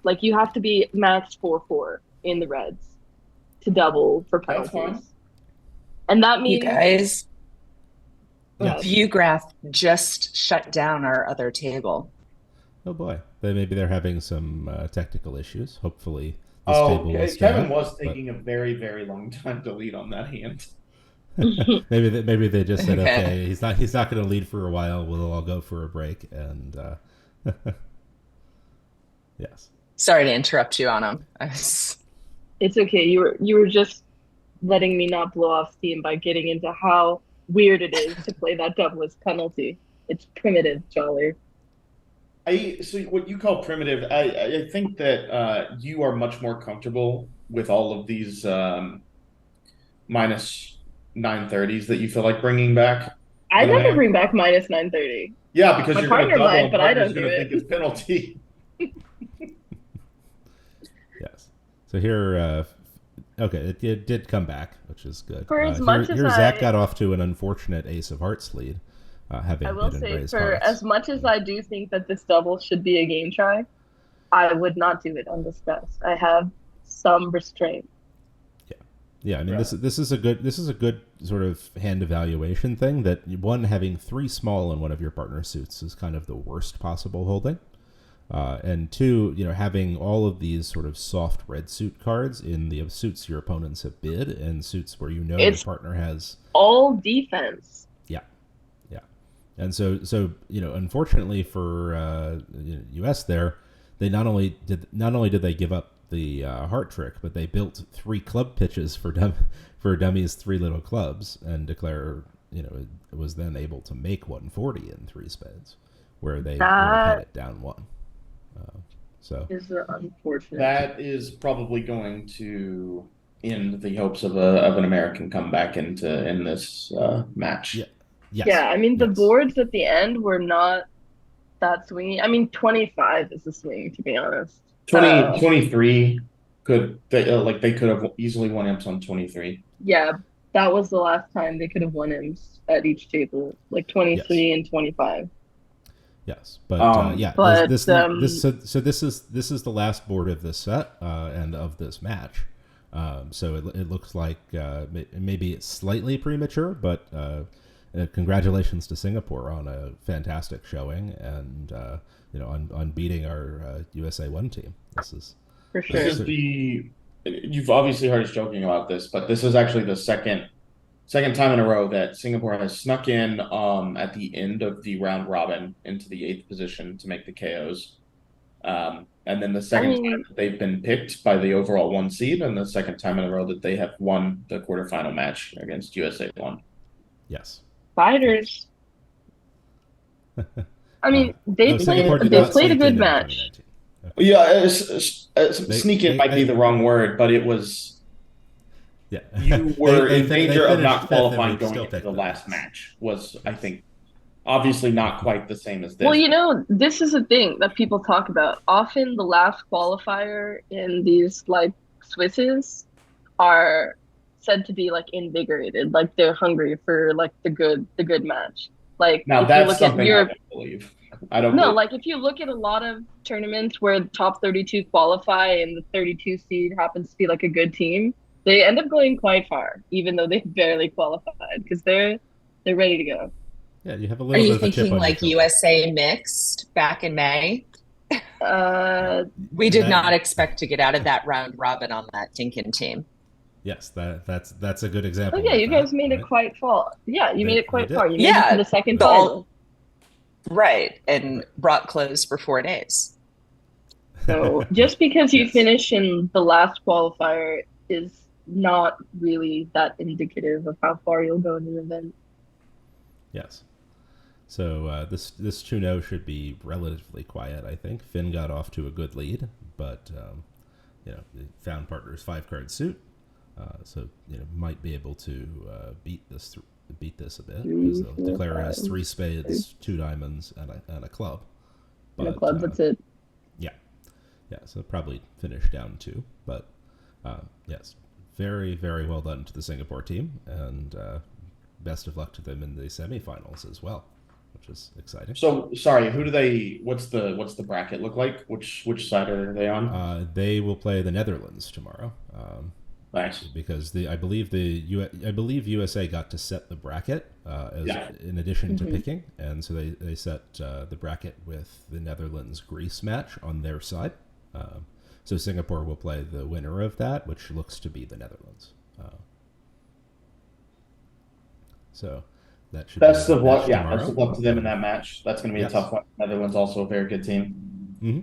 Like, you have to be max 4/4 in the reds to double for That's fine. penalties. And that means... You guys, Yes. ViewGraph just shut down our other table. Oh boy, maybe they're having some technical issues. Hopefully, this table will stay Kevin up, was taking a very, very long time to lead on that hand. maybe they just said, okay, he's not going to lead for a while. We'll all go for a break, and yes. Sorry to interrupt you, Anam. It's okay. You were just letting me not blow off steam by getting into how weird it is to play that double as penalty. It's primitive, Jolly. So what you call primitive, I think that you are much more comfortable with all of these minus 930s that you feel like bringing back. I never bring back minus 930. Yeah, because My you're going to partner double, might, and but I partner's don't going do to it. think it's penalty. Yes. So here, okay, it did come back, which is good. For as much as Zach got off to an unfortunate ace of hearts lead. I will say, raised for hearts. as much as I do think that this double should be a game try, I would not do it undiscussed. I have some restraint. Yeah, I mean, this is a good sort of hand evaluation thing. That one, having 3 small in one of your partner suits is kind of the worst possible holding, and 2, having all of these sort of soft red suit cards in the suits your opponents have bid and suits where your partner has all defense. And so unfortunately for US there, they not only did they give up the heart trick, but they built 3 club pitches for dummies 3 little clubs, and Declare it was then able to make 140 in 3 spades, where they had it down 1. So is unfortunate. That is probably going to end the hopes of an American comeback in this match. Yeah. Yes. Yeah, I mean, the boards at the end were not that swingy. I mean, 25 is a swing, to be honest. 23 they could have easily won imps on 23. Yeah, that was the last time they could have won imps at each table, like 23 and 25. Yes, but this is the last board of this set and of this match. So it looks like maybe it's slightly premature, but congratulations to Singapore on a fantastic showing and on beating our USA1 team. This is for sure. You've obviously heard us joking about this, but this is actually the second time in a row that Singapore has snuck in at the end of the round robin into the 8th position to make the KOs. And then the second time that they've been picked by the overall 1 seed, and the second time in a row that they have won the quarterfinal match against USA1. Yes. Fighters. I mean, they played a good match. Yeah, sneak in might be the wrong word, but it was. Yeah, you were in danger of not qualifying going into the last match. Was, I think, obviously not quite the same as this. Well, this is a thing that people talk about. Often, the last qualifier in these Swisses are said to be invigorated, like they're hungry for the good match. Now that's something I don't believe. I don't. No, if you look at a lot of tournaments where the top 32 qualify and the 32 seed happens to be a good team, they end up going quite far, even though they barely qualified because they're ready to go. Yeah, you have a little. Are bit you of a chip thinking on your USA mixed back in May? We did not expect to get out of that round robin on that Dinkin team. Yes, that's a good example. Oh yeah, you guys made it quite far. Yeah, you made it quite far. You made it to the second final. Right, and brought clothes for 4 days. So just because you finish in the last qualifier is not really that indicative of how far you'll go in an event. Yes. So this 2-0 should be relatively quiet, I think. Finn got off to a good lead, but found partner's 5-card suit. So might be able to beat this a bit because they'll declare it as 3 spades, 2 diamonds, and a club. But, and a club. That's it. Yeah. So probably finish down 2, but yes, very, very well done to the Singapore team, and best of luck to them in the semifinals as well, which is exciting. So sorry, what's the bracket look like? Which side are they on? They will play the Netherlands tomorrow. Nice. Because I believe USA got to set the bracket in addition to picking, and so they set the bracket with the Netherlands Greece match on their side. So Singapore will play the winner of that, which looks to be the Netherlands. So that should best of luck. Yeah, best of luck to them in that match. That's going to be a tough one. Netherlands also a very good team. Mm-hmm.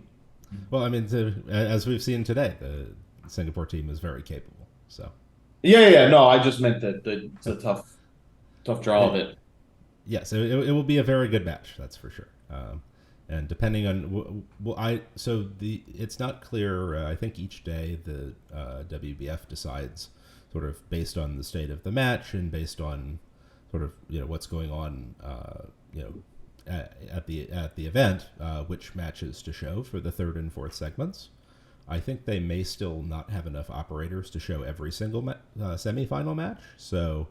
Well, I mean, as we've seen today, the Singapore team is very capable. So. Yeah. No, I just meant the tough draw of it. Yes, it will be a very good match. That's for sure. And depending on it's not clear. I think each day the WBF decides sort of based on the state of the match and based on sort of what's going on at the event, which matches to show for the 3rd and 4th segments. I think they may still not have enough operators to show every single semifinal match. So,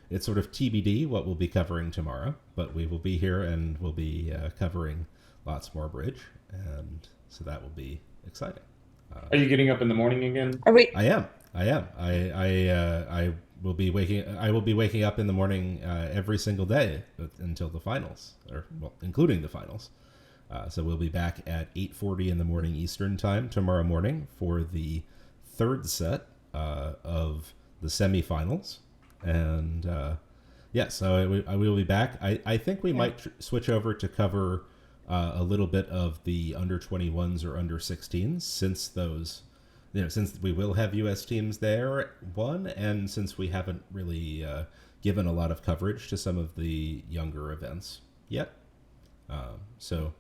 it's sort of TBD what we'll be covering tomorrow, but we will be here and we'll be covering lots more bridge, and so that will be exciting. Are you getting up in the morning again? I am. I will be waking up in the morning every single day until the finals, including the finals. So we'll be back at 8:40 in the morning Eastern time tomorrow morning for the 3rd set of the semifinals. And so I will be back. I think we might switch over to cover a little bit of the under 21s or under 16s, since those, since we will have U.S. teams there, and since we haven't really given a lot of coverage to some of the younger events yet. So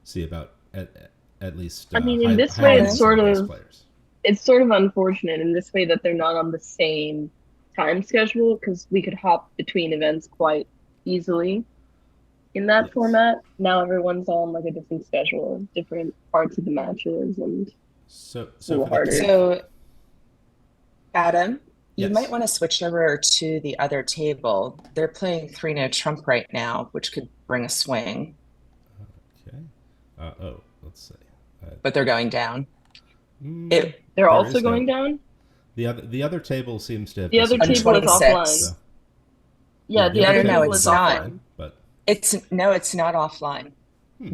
see about at least. I mean, in this way, it's sort of unfortunate in this way that they're not on the same time schedule, because we could hop between events quite easily in that format. Now everyone's on like a different schedule, different parts of the matches, and so harder. So, Adam, you might want to switch over to the other table. They're playing 3-no Trump right now, which could bring a swing. Okay. Let's see. But they're going down. They're also going down? The other table seems to have the other table is offline. So. Yeah, the other table is offline. But it's not offline.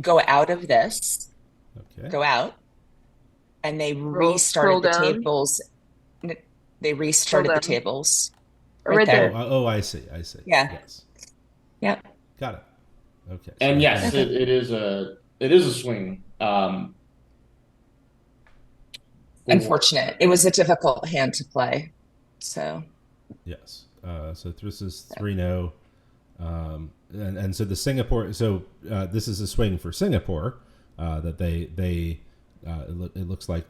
Go out of this. Okay. Go out. And they restarted the tables. They restarted the tables. Right there. I see. Yeah. Yes. Yeah. Got it. Okay. And yes, it is a swing. Unfortunate. It was a difficult hand to play. So. Yes. So this is 3-0. And so the Singapore. So this is a swing for Singapore. That they it looks like.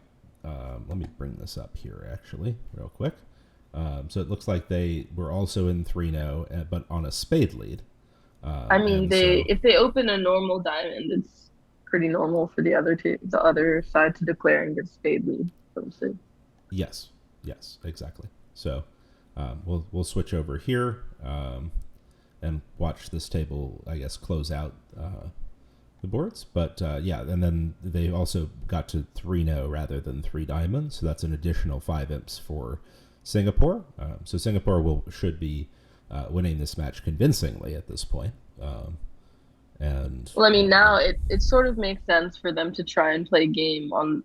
Let me bring this up here actually, real quick. So it looks like they were also in 3-0, but on a spade lead. I mean, if they open a normal diamond, it's pretty normal for the other side to declare and get spade lead. Obviously. Yes, exactly. So we'll switch over here and watch this table, I guess, close out the boards. But and then they also got to 3-0 rather than 3 diamonds, so that's an additional 5 imps for Singapore. So Singapore should be winning this match convincingly at this point. Well, I mean, now it sort of makes sense for them to try and play a game on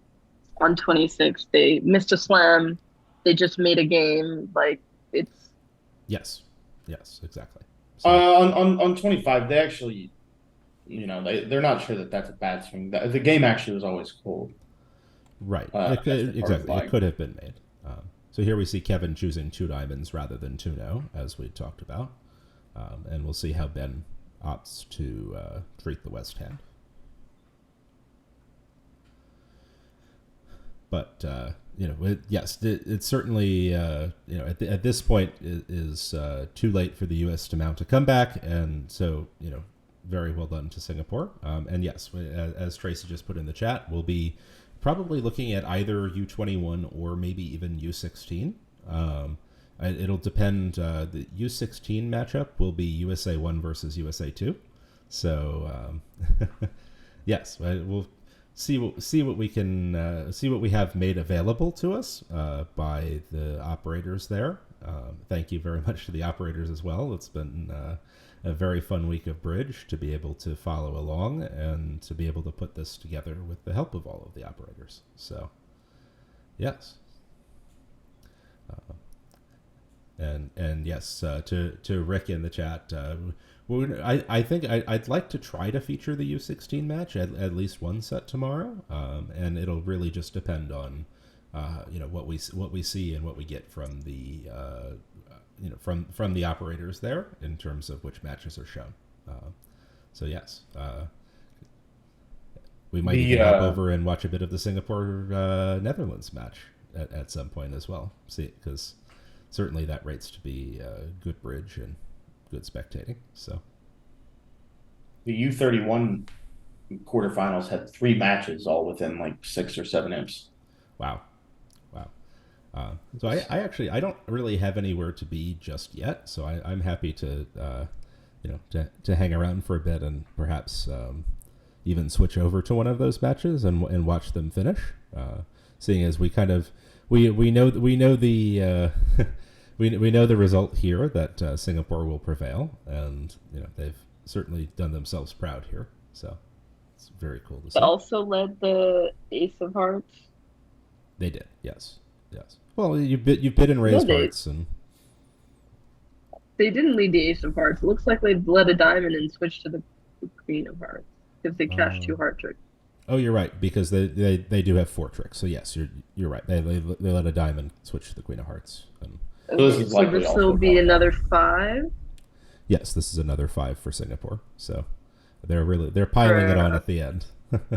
26. They missed a slam. They just made a game. Like, it's... Yes, exactly. So, on 25, they actually, they're not sure that that's a bad swing. The game actually was always cool. Right. Exactly. It could have been made. So here we see Kevin choosing 2 diamonds rather than 2-0, as we talked about. And we'll see how Ben opts to treat the West hand. But yes, it's certainly at this point it is too late for the U.S. to mount a comeback, and so very well done to Singapore. And yes, as Tracey just put in the chat, we'll be probably looking at either U21 or maybe even U16. It'll depend. The U16 matchup will be USA1 versus USA2. So yes, we'll see what we can see what we have made available to us by the operators there. Thank you very much to the operators as well. It's been a very fun week of bridge to be able to follow along and to be able to put this together with the help of all of the operators. So yes. And yes, to Rick in the chat, I think I'd like to try to feature the U16 match at least one set tomorrow, and it'll really just depend on what we see and what we get from the from the operators there in terms of which matches are shown. So yes, we might even hop over and watch a bit of the Singapore Netherlands match at some point as well. See, because certainly that rates to be good bridge and good spectating. So the U31 quarterfinals had 3 matches all within like 6 or 7 imps. Wow. So I don't really have anywhere to be just yet. So I'm happy to to hang around for a bit and perhaps even switch over to one of those matches and watch them finish. Seeing as we kind of we know the we know the result here that Singapore will prevail, and they've certainly done themselves proud here. So it's very cool to see. They also led the Ace of Hearts. They did, yes. Well, you've bid and raised hearts, and they didn't lead the Ace of Hearts. It looks like they led a diamond and switched to the Queen of Hearts because they cashed 2 heart tricks. Oh, you're right, because they do have 4 tricks. So yes, you're right. They let a diamond switch to the Queen of Hearts. Okay, so this will be another 5. Yes, this is another 5 for Singapore. So they're piling it on at the end.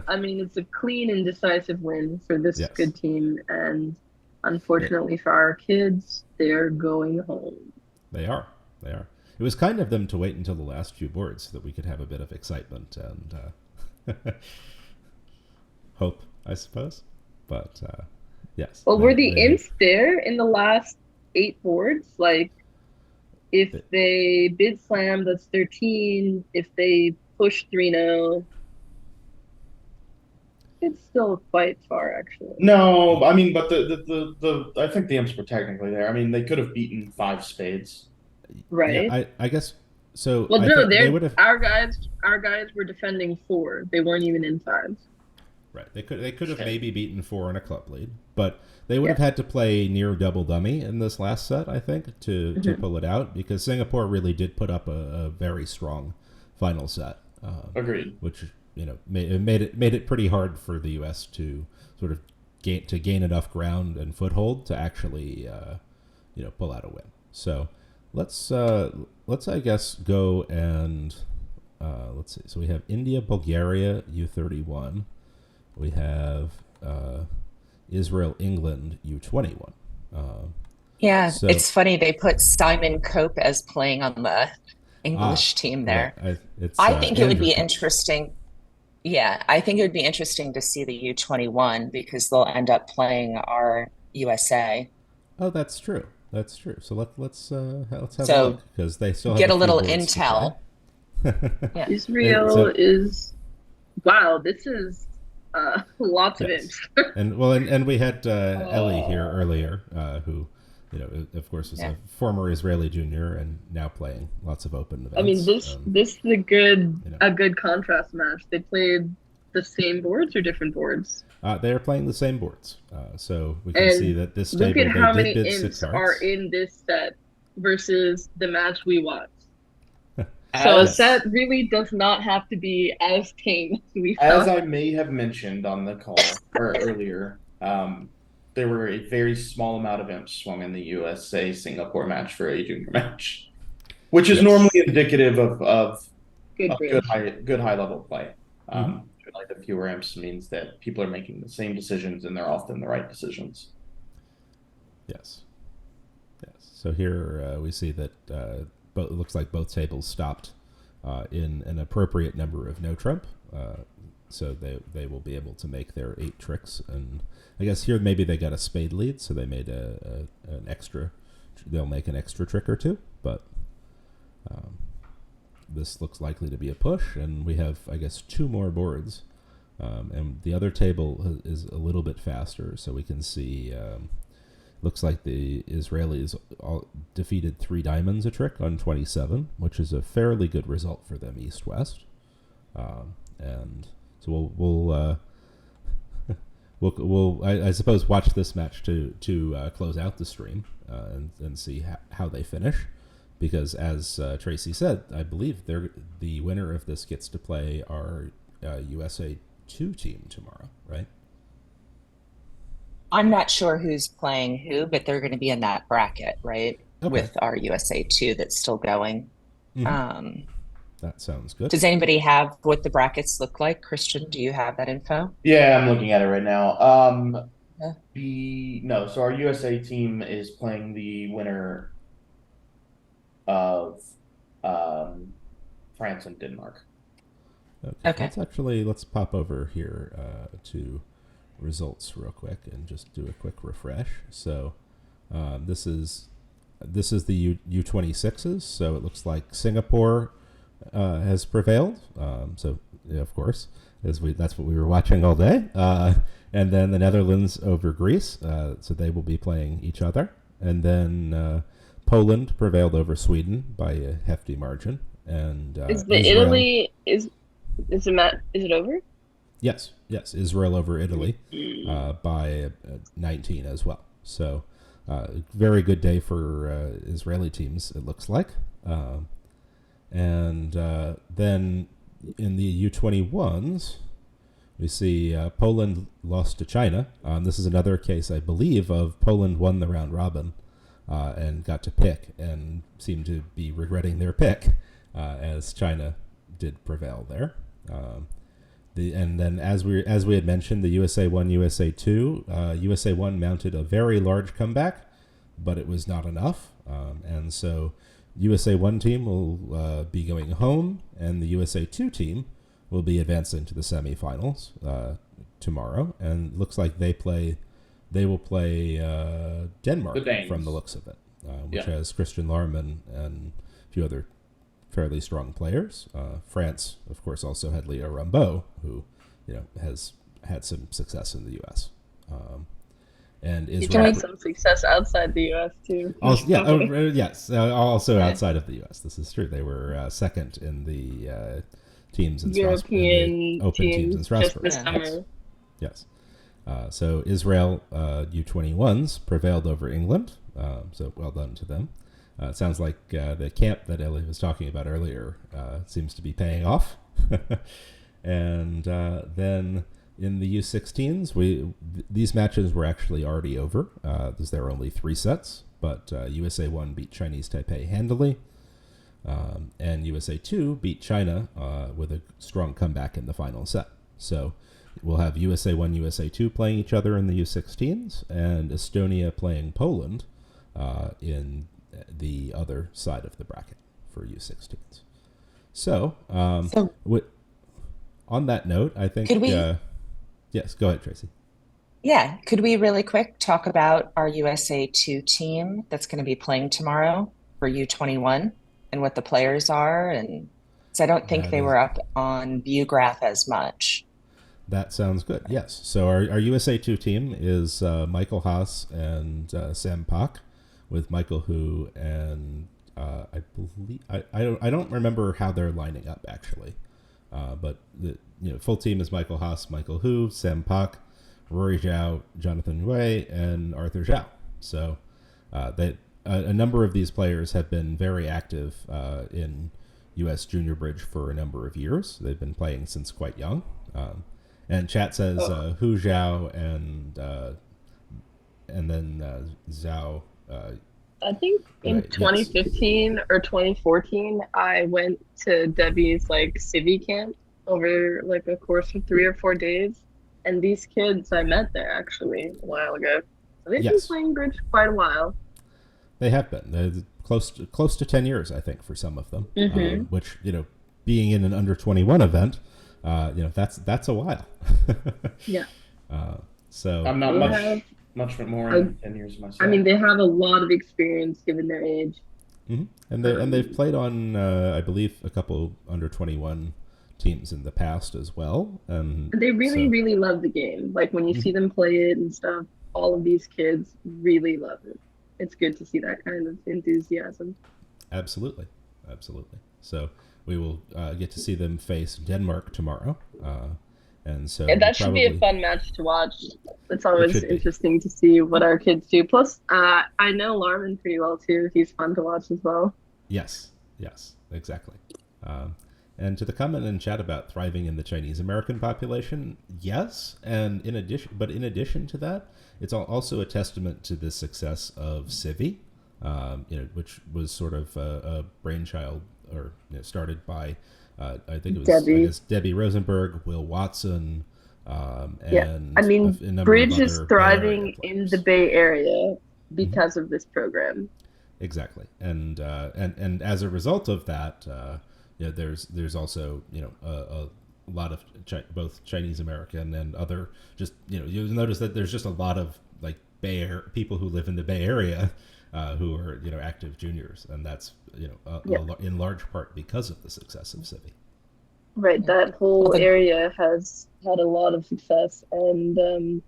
I mean, it's a clean and decisive win for this good team, and unfortunately for our kids, they're going home. They are. It was kind of them to wait until the last few boards so that we could have a bit of excitement and hope, I suppose. But yes. Well, were the imps there in the last 8 boards? Like, if they bid slam, that's 13. If they push 3-0, it's still quite far, actually. No, I mean, but the I think the imps were technically there. I mean, they could have beaten 5 spades. Right. Yeah, I guess so. Well, no, they would have. Our guys were defending 4. They weren't even in 5s. Right. They could have maybe beaten 4 in a club lead, but they would have had to play near double dummy in this last set, I think, to pull it out, because Singapore really did put up a very strong final set. Agreed. Which made it pretty hard for the U.S. to sort of gain enough ground and foothold to actually pull out a win. So let's I guess go and let's see. So we have India, Bulgaria, U31. We have Israel, England, U21. So it's funny they put Simon Cope as playing on the English team there. Yeah, I think it would be interesting. Yeah, I think it would be interesting to see the U21 because they'll end up playing our USA. Oh, that's true. So let's have a look because they still have get a little intel. Yeah. Israel is wow. This is lots of imps. and we had Ellie here earlier, who of course was a former Israeli junior and now playing lots of open events. I mean, this is a good contrast match. They played the same boards or different boards. They are playing the same boards, so we can see that this look table at how they many did imps 6 hearts. are in this set versus the match we watched. So a set really does not have to be as tame as we thought. As I may have mentioned on the call or earlier, there were a very small amount of imps swung in the USA Singapore match for a junior match, which is normally indicative of good high level play. Like the fewer imps means that people are making the same decisions and they're often the right decisions. Yes. Yes. So here we see that it looks like both tables stopped in an appropriate number of no trump. So they will be able to make their 8 tricks. And I guess here maybe they got a spade lead, so they made an extra. They'll make an extra trick or two, but this looks likely to be a push. And we have, I guess, 2 more boards. And the other table is a little bit faster, so we can see. Looks like the Israelis defeated 3 diamonds a trick on 27, which is a fairly good result for them east-west. And so we'll I suppose watch this match to close out the stream and see how they finish, because as Tracey said, I believe the winner of this gets to play our USA2 team tomorrow, right? I'm not sure who's playing who, but they're going to be in that bracket, right? Okay. With our USA2 that's still going. Mm-hmm. That sounds good. Does anybody have what the brackets look like? Christian, do you have that info? Yeah, I'm looking at it right now. Yeah. So our USA team is playing the winner of France and Denmark. Okay. Let's pop over here to results real quick and just do a quick refresh. So this is the U26s. So it looks like Singapore has prevailed. So yeah, of course, that's what we were watching all day. And then the Netherlands over Greece. So they will be playing each other. And then Poland prevailed over Sweden by a hefty margin. And is the Israel, Italy is it over? Yes, Israel over Italy by 19 as well. So very good day for Israeli teams, it looks like. And then in the U21s, we see Poland lost to China. This is another case, I believe, of Poland won the round robin and got to pick and seemed to be regretting their pick as China did prevail there. And then, as we had mentioned, the USA1, USA2, USA1 mounted a very large comeback, but it was not enough. And so, USA1 team will be going home, and the USA2 team will be advancing to the semifinals tomorrow. And looks like they will play Denmark from the looks of it, which has Christian Larman and a few other fairly strong players. France, of course, also had Leo Rambeau, who has had some success in the U.S. And Israel had some success outside the U.S. too. Also, yes, also outside of the U.S. This is true. They were second in the teams in European Open teams in Strasbourg. Just this summer. Yes. So Israel U21s prevailed over England. So well done to them. It sounds like the camp that Ellie was talking about earlier seems to be paying off. And then in the U16s, these matches were actually already over, because there were only 3 sets, but USA1 beat Chinese Taipei handily, and USA2 beat China with a strong comeback in the final set. So we'll have USA1, USA2 playing each other in the U16s, and Estonia playing Poland in the other side of the bracket for U16s. So, on that note, I think... Could we... yes, go ahead, Tracey. Yeah, could we really quick talk about our USA2 team that's going to be playing tomorrow for U21 and what the players are? And because I don't think they were up on ViewGraph as much. That sounds good, yes. So our USA2 team is Michael Haas and Sam Pak, with Michael Hu and I believe I don't remember how they're lining up actually, but the full team is Michael Haas, Michael Hu, Sam Pak, Rory Zhao, Jonathan Wei, and Arthur Zhao. So a number of these players have been very active in U.S. Junior Bridge for a number of years. They've been playing since quite young. And chat says Hu Zhao and then Zhao. I think in 2015 or 2014, I went to Debbie's Civi camp over a course of 3 or 4 days, and these kids I met there actually a while ago. They've been Yes, playing bridge quite a while. they have been. They're close to 10 years, I think, for some of them. Mm-hmm. Which, being in an under 21 event, that's a while. Yeah. So I'm not They much have- much more than 10 years myself. I mean, they have a lot of experience given their age. mhm. and they've played on, I believe, a couple under 21 teams in the past as well. And They really, so- really love the game. Like when you see them play it and stuff, all of these kids really love it. It's good to see that kind of enthusiasm. Absolutely. So we will get to see them face Denmark tomorrow. And so And that should be a probably- fun match to watch. It's always should be. interesting to see what our kids do. Plus, I know Larman pretty well too. He's fun to watch as well. Yes, exactly. And to the comment in chat about thriving in the Chinese American population, yes. And in addition to that, it's also a testament to the success of Civi, which was sort of a brainchild or started by I think it was Debbie Rosenberg, Will Watson, and I mean, a number Bridge of is other Bay thriving Area in players. the Bay Area because of this program. Exactly, and as a result of that, there's also a lot of both Chinese American and other you'll notice that there's just a lot of like people who live in the Bay Area who are active juniors, and that's in large part because of the success of Civi. Right, that whole area has had a lot of success, and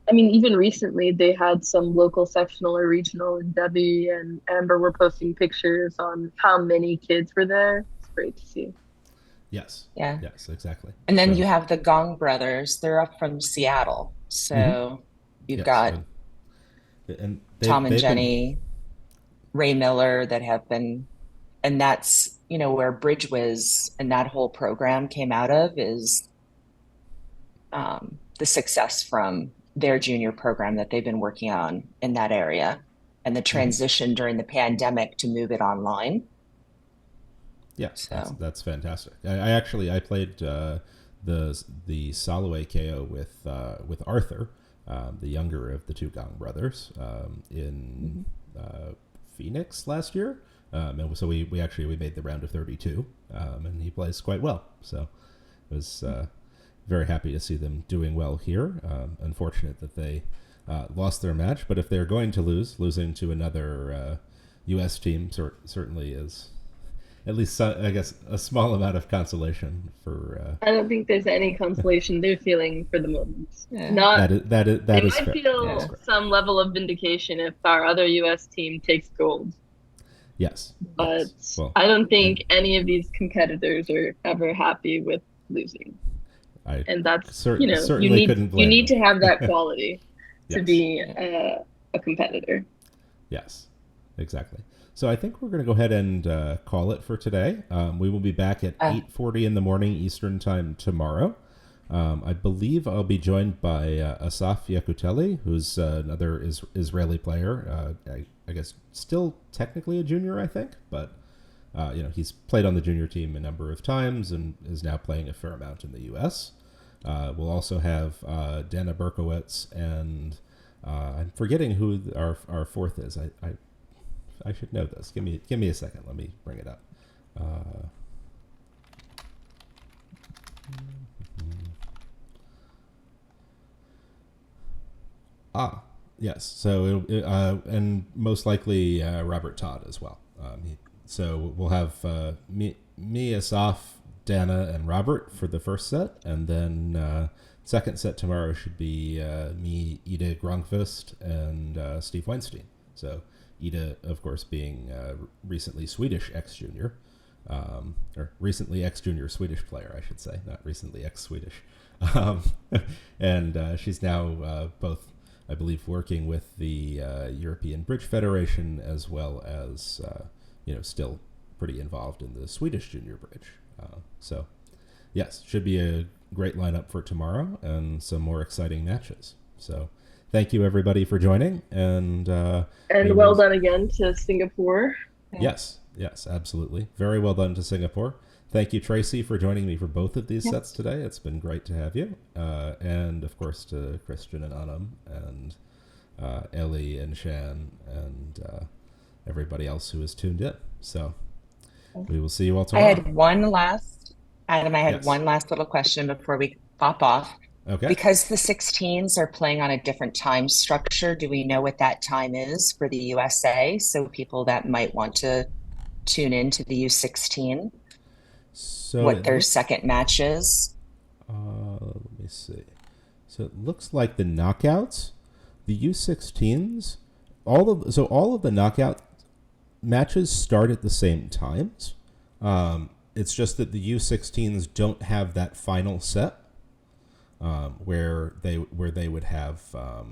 I mean, even recently they had some local sectional or regional, and Debbie and Amber were posting pictures on how many kids were there. It's great to see. Yes. Yeah. Yes, exactly. And then you have the Gong brothers. They're up from Seattle. So you've got and Tom and Jenny, Ray Miller that have been, and that's, where Bridge Whiz and that whole program came out of is the success from their junior program that they've been working on in that area and the transition during the pandemic to move it online. Yeah, so that's fantastic. I played the Soloway KO with Arthur, the younger of the two Gong brothers, in Phoenix last year, and so we made the round of 32, and he plays quite well. So I was very happy to see them doing well here. Unfortunate that they lost their match, but if they're going to losing to another U.S. team certainly is at least, I guess, a small amount of consolation for. I don't think there's any consolation they're feeling for the moment. Yeah. Not that is they fair. might feel some level of vindication if our other U.S. team takes gold. Yes, but yes. Well, I don't think any of these competitors are ever happy with losing. And that's certainly you need to have that quality to Yes. be a competitor. Yes, exactly. So I think we're going to go ahead and call it for today. We will be back at 8:40 in the morning Eastern time tomorrow. I believe I'll be joined by Asaf Yakuteli, who's another Israeli player. I guess still technically a junior, I think, but he's played on the junior team a number of times and is now playing a fair amount in the U.S. We'll also have Dana Berkowitz, and I'm forgetting who our fourth is. I should know this. Give me a second. Let me bring it up. Yes. So and most likely Robert Todd as well. So we'll have me, Asaf, Dana, and Robert for the first set, and then second set tomorrow should be me, Ida Gronqvist, and Steve Weinstein. So Ida, of course, being recently Swedish ex-junior, or recently ex-junior Swedish player, I should say, not recently ex-Swedish. And she's now both, I believe, working with the European Bridge Federation, as well as, still pretty involved in the Swedish junior bridge. So, yes, should be a great lineup for tomorrow and some more exciting matches. So, thank you, everybody, for joining. And well done again to Singapore. Yes, absolutely. Very well done to Singapore. Thank you, Tracey, for joining me for both of these sets today. It's been great to have you. And, of course, to Christian and Anam and Ellie and Shan and everybody else who is tuned in. So we will see you all I tomorrow. had one last, Adam, I had Yes. one last little question before we pop off. Okay. Because the 16s are playing on a different time structure, do we know what that time is for the USA? So people that might want to tune in to the U16, So what their second match is? let me see. So it looks like the knockouts, the U16s, all of the knockout matches start at the same times. It's just that the U16s don't have that final set where they would have. So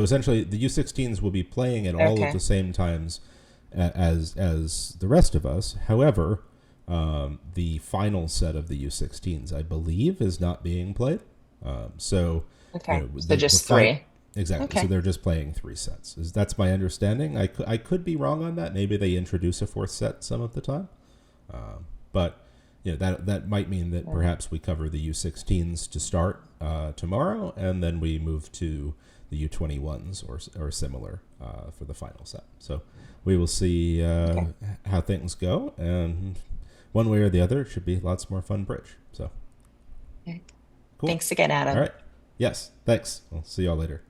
essentially, the U16s will be playing at all of the same times as the rest of us. However, the final set of the U16s, I believe, is not being played. So Just three. Exactly. Okay. So they're just playing 3 sets. That's my understanding. I could be wrong on that. Maybe they introduce a 4th set some of the time. But that might mean that perhaps we cover the U16s to start tomorrow, and then we move to the U21s or similar for the final set. So we will see how things go, and one way or the other, it should be lots more fun bridge. So Okay. cool. Thanks again, Adam. All right. Yes. Thanks. I'll see y'all later.